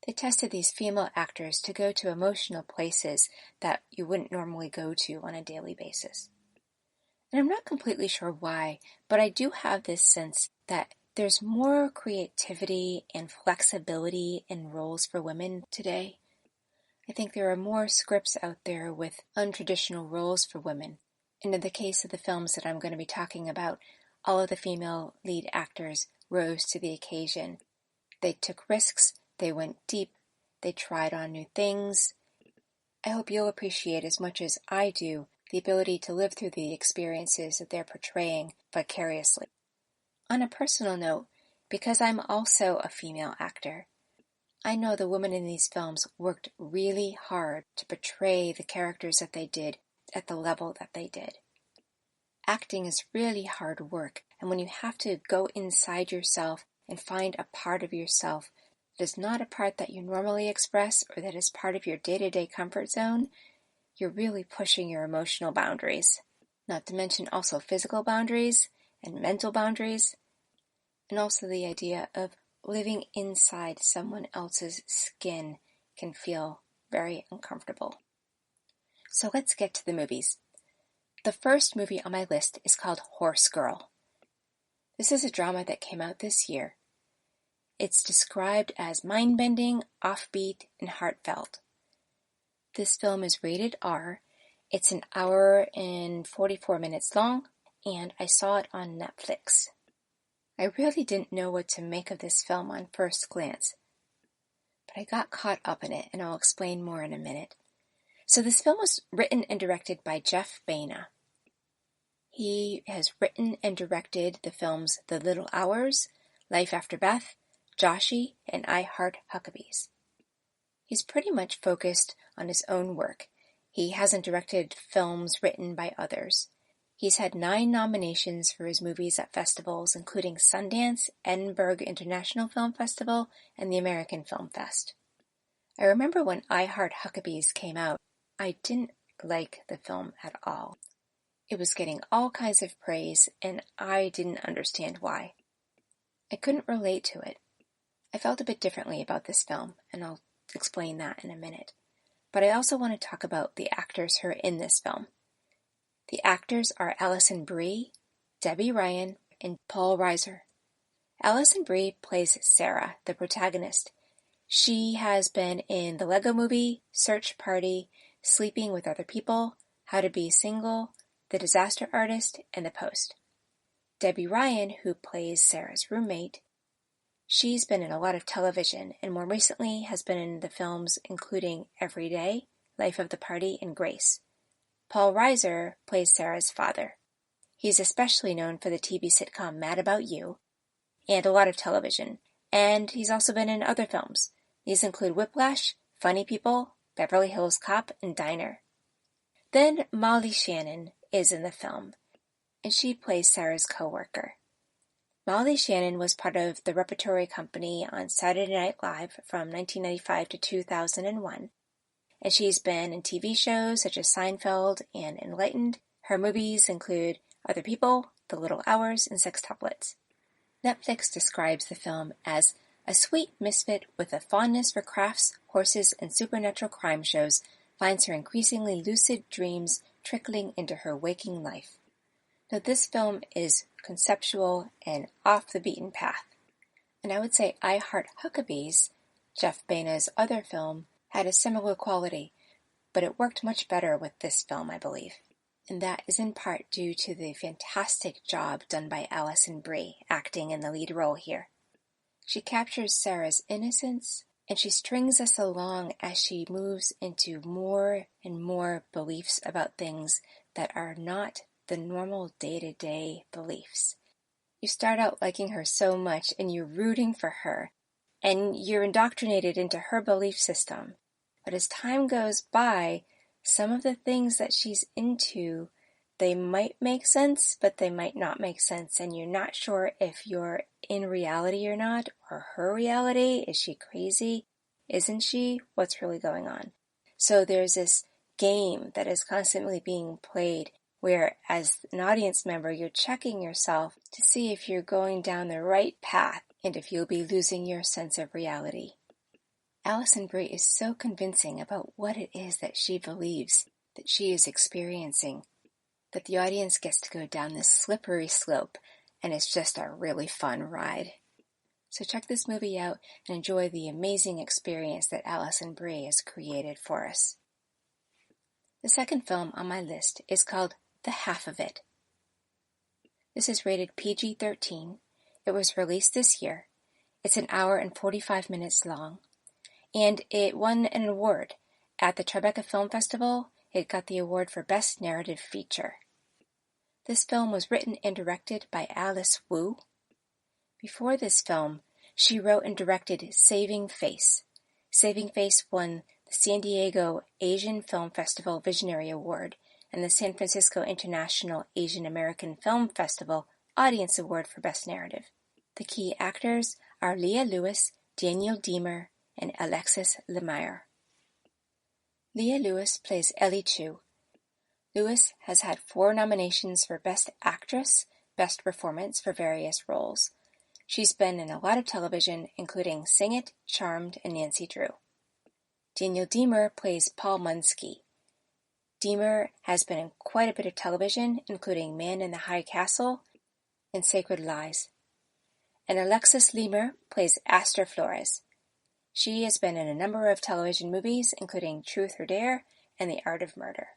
They tested these female actors to go to emotional places that you wouldn't normally go to on a daily basis. And I'm not completely sure why, but I do have this sense that there's more creativity and flexibility in roles for women today. I think there are more scripts out there with untraditional roles for women. And in the case of the films that I'm going to be talking about, all of the female lead actors rose to the occasion. They took risks, they went deep, they tried on new things. I hope you'll appreciate as much as I do the ability to live through the experiences that they're portraying vicariously. On a personal note, because I'm also a female actor, I know the women in these films worked really hard to portray the characters that they did at the level that they did. Acting is really hard work, and when you have to go inside yourself and find a part of yourself that is not a part that you normally express or that is part of your day-to-day comfort zone, you're really pushing your emotional boundaries, not to mention also physical boundaries and mental boundaries, and also the idea of living inside someone else's skin can feel very uncomfortable. So let's get to the movies. The first movie on my list is called Horse Girl. This is a drama that came out this year. It's described as mind-bending, offbeat, and heartfelt. This film is rated R. It's an hour and 44 minutes long, and I saw it on Netflix. I really didn't know what to make of this film on first glance, but I got caught up in it, and I'll explain more in a minute. So this film was written and directed by Jeff Baena. He has written and directed the films The Little Hours, Life After Beth, Joshi, and I Heart Huckabees. He's pretty much focused on his own work. He hasn't directed films written by others. He's had 9 nominations for his movies at festivals, including Sundance, Edinburgh International Film Festival, and the American Film Fest. I remember when I Heart Huckabees came out, I didn't like the film at all. It was getting all kinds of praise, and I didn't understand why. I couldn't relate to it. I felt a bit differently about this film, and I'll explain that in a minute. But I also want to talk about the actors who are in this film. The actors are Alison Brie, Debbie Ryan, and Paul Reiser. Alison Brie plays Sarah, the protagonist. She has been in The Lego Movie, Search Party, Sleeping with Other People, How to Be Single, The Disaster Artist, and The Post. Debbie Ryan, who plays Sarah's roommate, she's been in a lot of television and more recently has been in the films including Every Day, Life of the Party, and Grace. Paul Reiser plays Sarah's father. He's especially known for the TV sitcom Mad About You and a lot of television, and he's also been in other films. These include Whiplash, Funny People, Beverly Hills Cop, and Diner. Then Molly Shannon is in the film, and she plays Sarah's co-worker. Molly Shannon was part of the repertory company on Saturday Night Live from 1995 to 2001, and she's been in TV shows such as Seinfeld and Enlightened. Her movies include Other People, The Little Hours, and Sextuplets. Netflix describes the film as a sweet misfit with a fondness for crafts, horses, and supernatural crime shows finds her increasingly lucid dreams trickling into her waking life. Now, this film is conceptual and off the beaten path. And I would say I Heart Huckabees, Jeff Baina's other film, had a similar quality, but it worked much better with this film, I believe. And that is in part due to the fantastic job done by Alison Brie acting in the lead role here. She captures Sarah's innocence, and she strings us along as she moves into more and more beliefs about things that are not the normal day-to-day beliefs. You start out liking her so much, and you're rooting for her, and you're indoctrinated into her belief system. But as time goes by, some of the things that she's into, they might make sense, but they might not make sense, and you're not sure if you're in reality or not, or her reality. Is she crazy? Isn't she? What's really going on? So there's this game that is constantly being played where, as an audience member, you're checking yourself to see if you're going down the right path and if you'll be losing your sense of reality. Alison Brie is so convincing about what it is that she believes that she is experiencing that the audience gets to go down this slippery slope, and it's just a really fun ride. So check this movie out and enjoy the amazing experience that Alison Brie has created for us. The second film on my list is called The Half of It. This is rated PG-13. It was released this year. It's an hour and 45 minutes long, and it won an award. At the Tribeca Film Festival, it got the award for Best Narrative Feature. This film was written and directed by Alice Wu. Before this film, she wrote and directed Saving Face. Saving Face won the San Diego Asian Film Festival Visionary Award and the San Francisco International Asian American Film Festival Audience Award for Best Narrative. The key actors are Leah Lewis, Daniel Diemer, and Alexis Lemire. Leah Lewis plays Ellie Chu. Lewis has had 4 nominations for Best Actress, Best Performance for various roles. She's been in a lot of television, including Sing It, Charmed, and Nancy Drew. Daniel Diemer plays Paul Munsky. Diemer has been in quite a bit of television, including Man in the High Castle and Sacred Lies. And Alexis Lemire plays Aster Flores. She has been in a number of television movies, including Truth or Dare and The Art of Murder.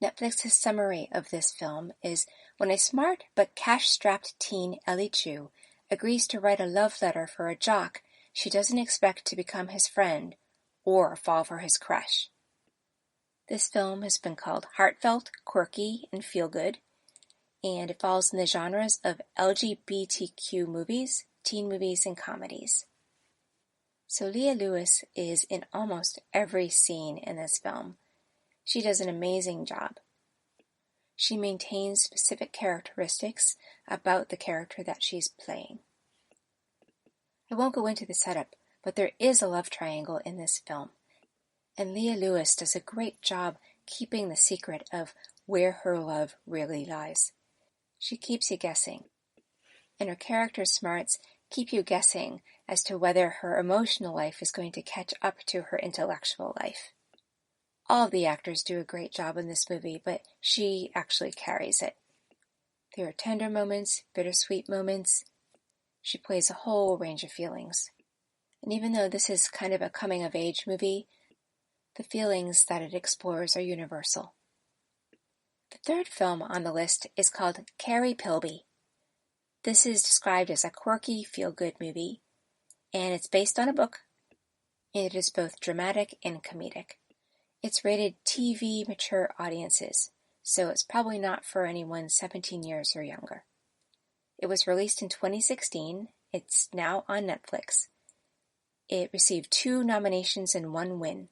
Netflix's summary of this film is, when a smart but cash-strapped teen, Ellie Chu, agrees to write a love letter for a jock, she doesn't expect to become his friend or fall for his crush. This film has been called heartfelt, quirky, and feel-good, and it falls in the genres of LGBTQ movies, teen movies, and comedies. So Leah Lewis is in almost every scene in this film. She does an amazing job. She maintains specific characteristics about the character that she's playing. I won't go into the setup, but there is a love triangle in this film, and Leah Lewis does a great job keeping the secret of where her love really lies. She keeps you guessing, and her character smarts keep you guessing as to whether her emotional life is going to catch up to her intellectual life. All of the actors do a great job in this movie, but she actually carries it. There are tender moments, bittersweet moments. She plays a whole range of feelings. And even though this is kind of a coming-of-age movie, the feelings that it explores are universal. The third film on the list is called Carrie Pilby. This is described as a quirky, feel-good movie, and it's based on a book. It is both dramatic and comedic. It's rated TV mature audiences, so it's probably not for anyone 17 years or younger. It was released in 2016. It's now on Netflix. It received 2 nominations and 1 win.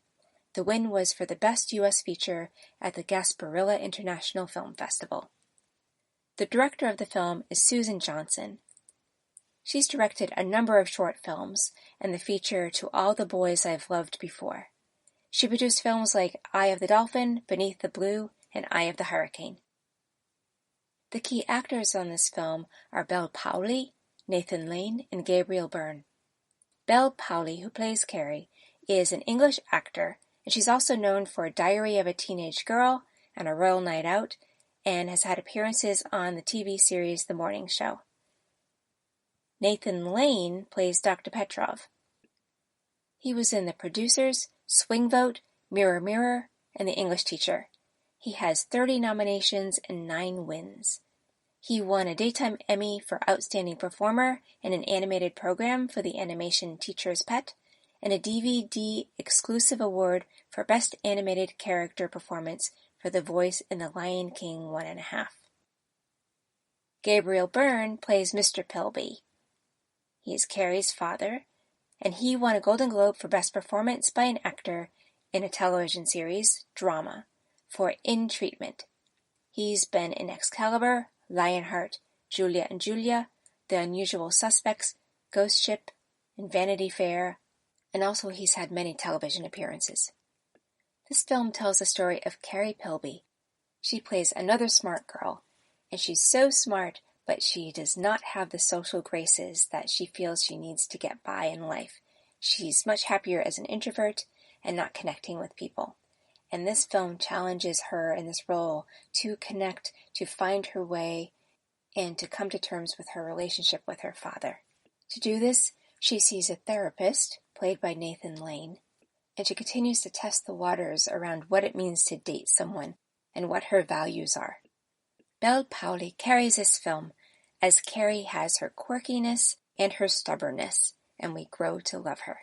The win was for the Best U.S. Feature at the Gasparilla International Film Festival. The director of the film is Susan Johnson. She's directed a number of short films and the feature To All the Boys I've Loved Before. She produced films like Eye of the Dolphin, Beneath the Blue, and Eye of the Hurricane. The key actors on this film are Belle Powley, Nathan Lane, and Gabriel Byrne. Belle Powley, who plays Carrie, is an English actor, and she's also known for Diary of a Teenage Girl and A Royal Night Out, and has had appearances on the TV series The Morning Show. Nathan Lane plays Dr. Petrov. He was in The Producers, Swing Vote, Mirror Mirror, and The English Teacher. He has 30 nominations and 9 wins. He won a Daytime Emmy for Outstanding Performer in an Animated Program for the animation Teacher's Pet, and a DVD Exclusive Award for Best Animated Character Performance for the voice in The Lion King 1.5. Gabriel Byrne plays Mr. Pilby. He is Carrie's father, and he won a Golden Globe for Best Performance by an Actor in a Television Series, Drama, for In Treatment. He's been in Excalibur, Lionheart, Julia and Julia, The Unusual Suspects, Ghost Ship, and Vanity Fair, and also he's had many television appearances. This film tells the story of Carrie Pilby. She plays another smart girl, and she's so smart, but she does not have the social graces that she feels she needs to get by in life. She's much happier as an introvert and not connecting with people. And this film challenges her in this role to connect, to find her way, and to come to terms with her relationship with her father. To do this, she sees a therapist, played by Nathan Lane, and she continues to test the waters around what it means to date someone and what her values are. Belle Powley carries this film as Carrie has her quirkiness and her stubbornness, and we grow to love her.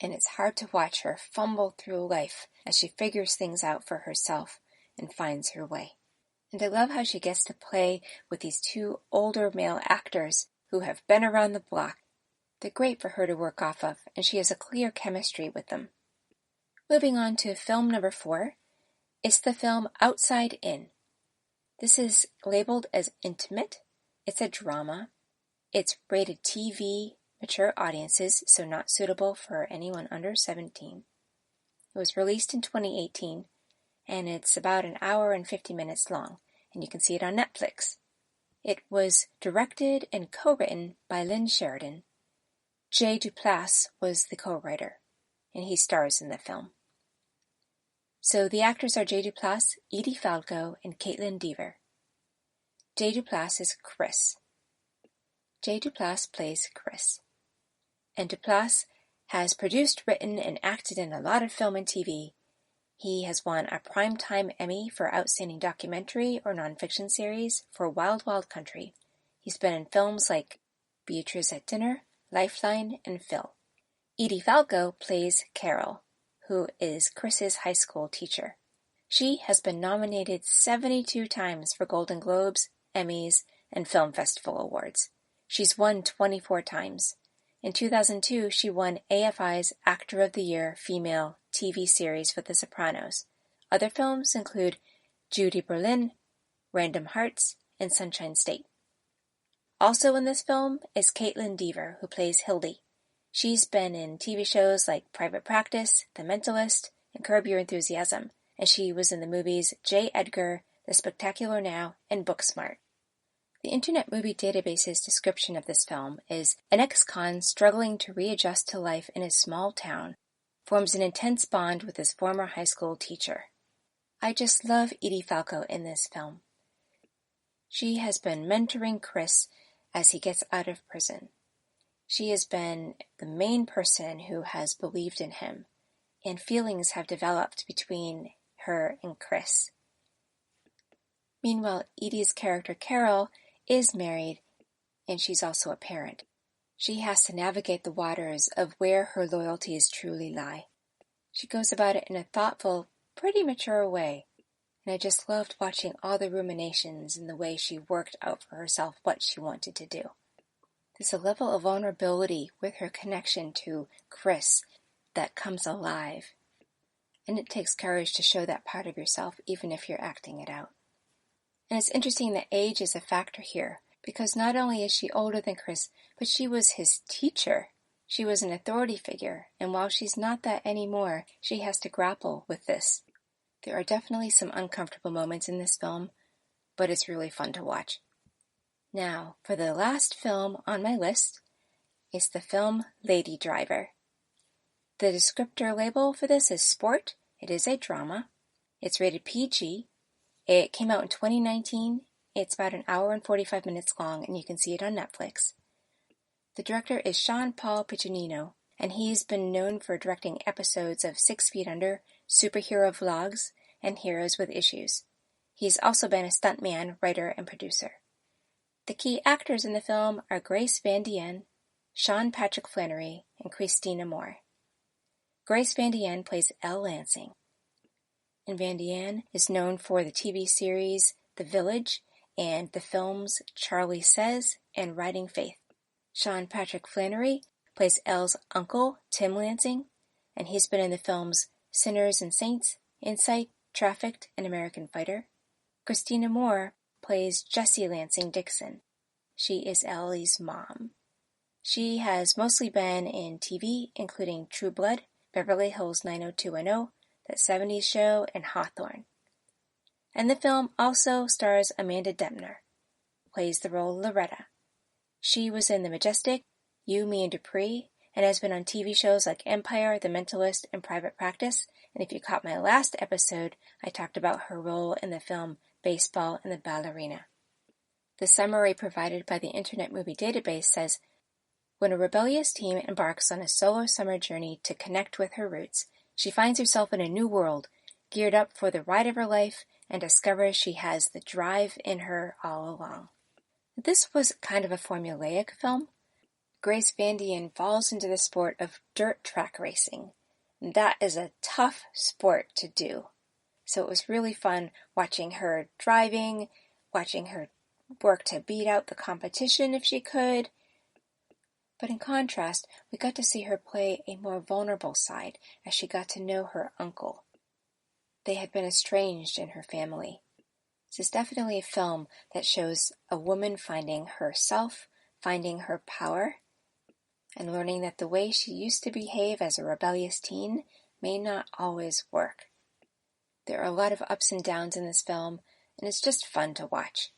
And it's hard to watch her fumble through life as she figures things out for herself and finds her way. And I love how she gets to play with these 2 older male actors who have been around the block. They're great for her to work off of, and she has a clear chemistry with them. Moving on to film number 4, it's the film Outside In. This is labeled as intimate. It's a drama. It's rated TV, mature audiences, so not suitable for anyone under 17. It was released in 2018, and it's about an hour and 50 minutes long, and you can see it on Netflix. It was directed and co-written by Lynn Sheridan. Jay Duplass was the co-writer, and he stars in the film. So the actors are Jay Duplass, Edie Falco, and Caitlin Dever. Jay Duplass is Chris. Jay Duplass plays Chris. And Duplass has produced, written, and acted in a lot of film and TV. He has won a Primetime Emmy for Outstanding Documentary or Nonfiction Series for Wild Wild Country. He's been in films like Beatrice at Dinner, Lifeline, and Phil. Edie Falco plays Carol, who is Chris's high school teacher. She has been nominated 72 times for Golden Globes, Emmys, and Film Festival Awards. She's won 24 times. In 2002, she won AFI's Actor of the Year Female TV Series for The Sopranos. Other films include Judy Berlin, Random Hearts, and Sunshine State. Also in this film is Caitlin Dever, who plays Hildy. She's been in TV shows like Private Practice, The Mentalist, and Curb Your Enthusiasm, and she was in the movies J. Edgar, The Spectacular Now, and Booksmart. The Internet Movie Database's description of this film is an ex-con struggling to readjust to life in his small town forms an intense bond with his former high school teacher. I just love Edie Falco in this film. She has been mentoring Chris as he gets out of prison. She has been the main person who has believed in him, and feelings have developed between her and Chris. Meanwhile, Edie's character Carol is married, and she's also a parent. She has to navigate the waters of where her loyalties truly lie. She goes about it in a thoughtful, pretty mature way, and I just loved watching all the ruminations and the way she worked out for herself what she wanted to do. There's a level of vulnerability with her connection to Chris that comes alive, and it takes courage to show that part of yourself even if you're acting it out. And it's interesting that age is a factor here, because not only is she older than Chris, but she was his teacher. She was an authority figure, and while she's not that anymore, she has to grapple with this. There are definitely some uncomfortable moments in this film, but it's really fun to watch. Now, for the last film on my list is the film Lady Driver. The descriptor label for this is sport. It is a drama. It's rated PG. It came out in 2019. It's about an hour and 45 minutes long, and you can see it on Netflix. The director is Jean-Paul Piccinino, and he's been known for directing episodes of 6 Feet Under, superhero vlogs, and Heroes with Issues. He's also been a stuntman, writer, and producer. The key actors in the film are Grace Van Dien, Sean Patrick Flannery, and Christina Moore. Grace Van Dien plays Elle Lansing, and Van Dien is known for the TV series The Village and the films Charlie Says and Riding Faith. Sean Patrick Flannery plays Elle's uncle, Tim Lansing, and he's been in the films Sinners and Saints, Insight, Trafficked, and American Fighter. Christina Moore plays Jessie Lansing Dixon. She is Ellie's mom. She has mostly been in TV, including True Blood, Beverly Hills 90210, That 70s Show, and Hawthorne. And the film also stars Amanda Dempner, who plays the role Loretta. She was in The Majestic, You, Me, and Dupree, and has been on TV shows like Empire, The Mentalist, and Private Practice. And if you caught my last episode, I talked about her role in the film Baseball and the Ballerina. The summary provided by the Internet Movie Database says, when a rebellious teen embarks on a solo summer journey to connect with her roots, she finds herself in a new world, geared up for the ride of her life, and discovers she has the drive in her all along. This was kind of a formulaic film. Grace Van Dien falls into the sport of dirt track racing. And that is a tough sport to do. So it was really fun watching her driving, watching her work to beat out the competition if she could. But in contrast, we got to see her play a more vulnerable side as she got to know her uncle. They had been estranged in her family. This is definitely a film that shows a woman finding herself, finding her power, and learning that the way she used to behave as a rebellious teen may not always work. There are a lot of ups and downs in this film, and it's just fun to watch.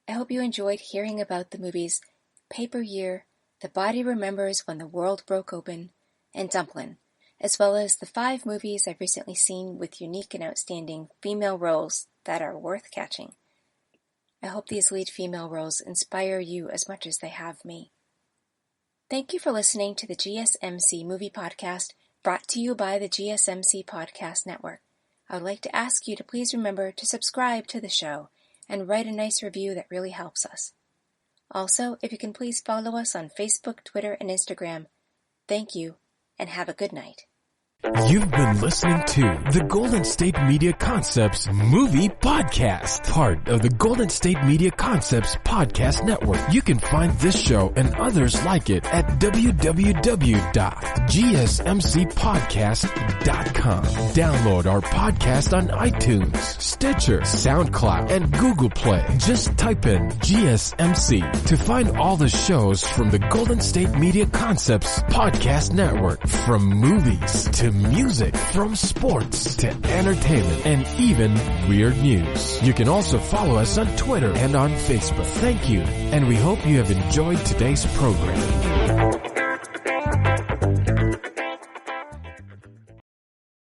I hope you enjoyed hearing about the movies Paper Year, The Body Remembers When the World Broke Open, and Dumplin, as well as the 5 movies I've recently seen with unique and outstanding female roles that are worth catching. I hope these lead female roles inspire you as much as they have me. Thank you for listening to the GSMC Movie Podcast, brought to you by the GSMC Podcast Network. I would like to ask you to please remember to subscribe to the show and write a nice review that really helps us. Also, if you can please follow us on Facebook, Twitter, and Instagram. Thank you, and have a good night. You've been listening to the Golden State Media Concepts Movie Podcast, part of the Golden State Media Concepts Podcast Network. You can find this show and others like it at www.gsmcpodcast.com. Download our podcast on iTunes, Stitcher, SoundCloud, and Google Play. Just type in GSMC to find all the shows from the Golden State Media Concepts Podcast Network, from movies to to music, from sports to entertainment, and even weird news. You can also follow us on Twitter and on Facebook. Thank you, and we hope you have enjoyed today's program.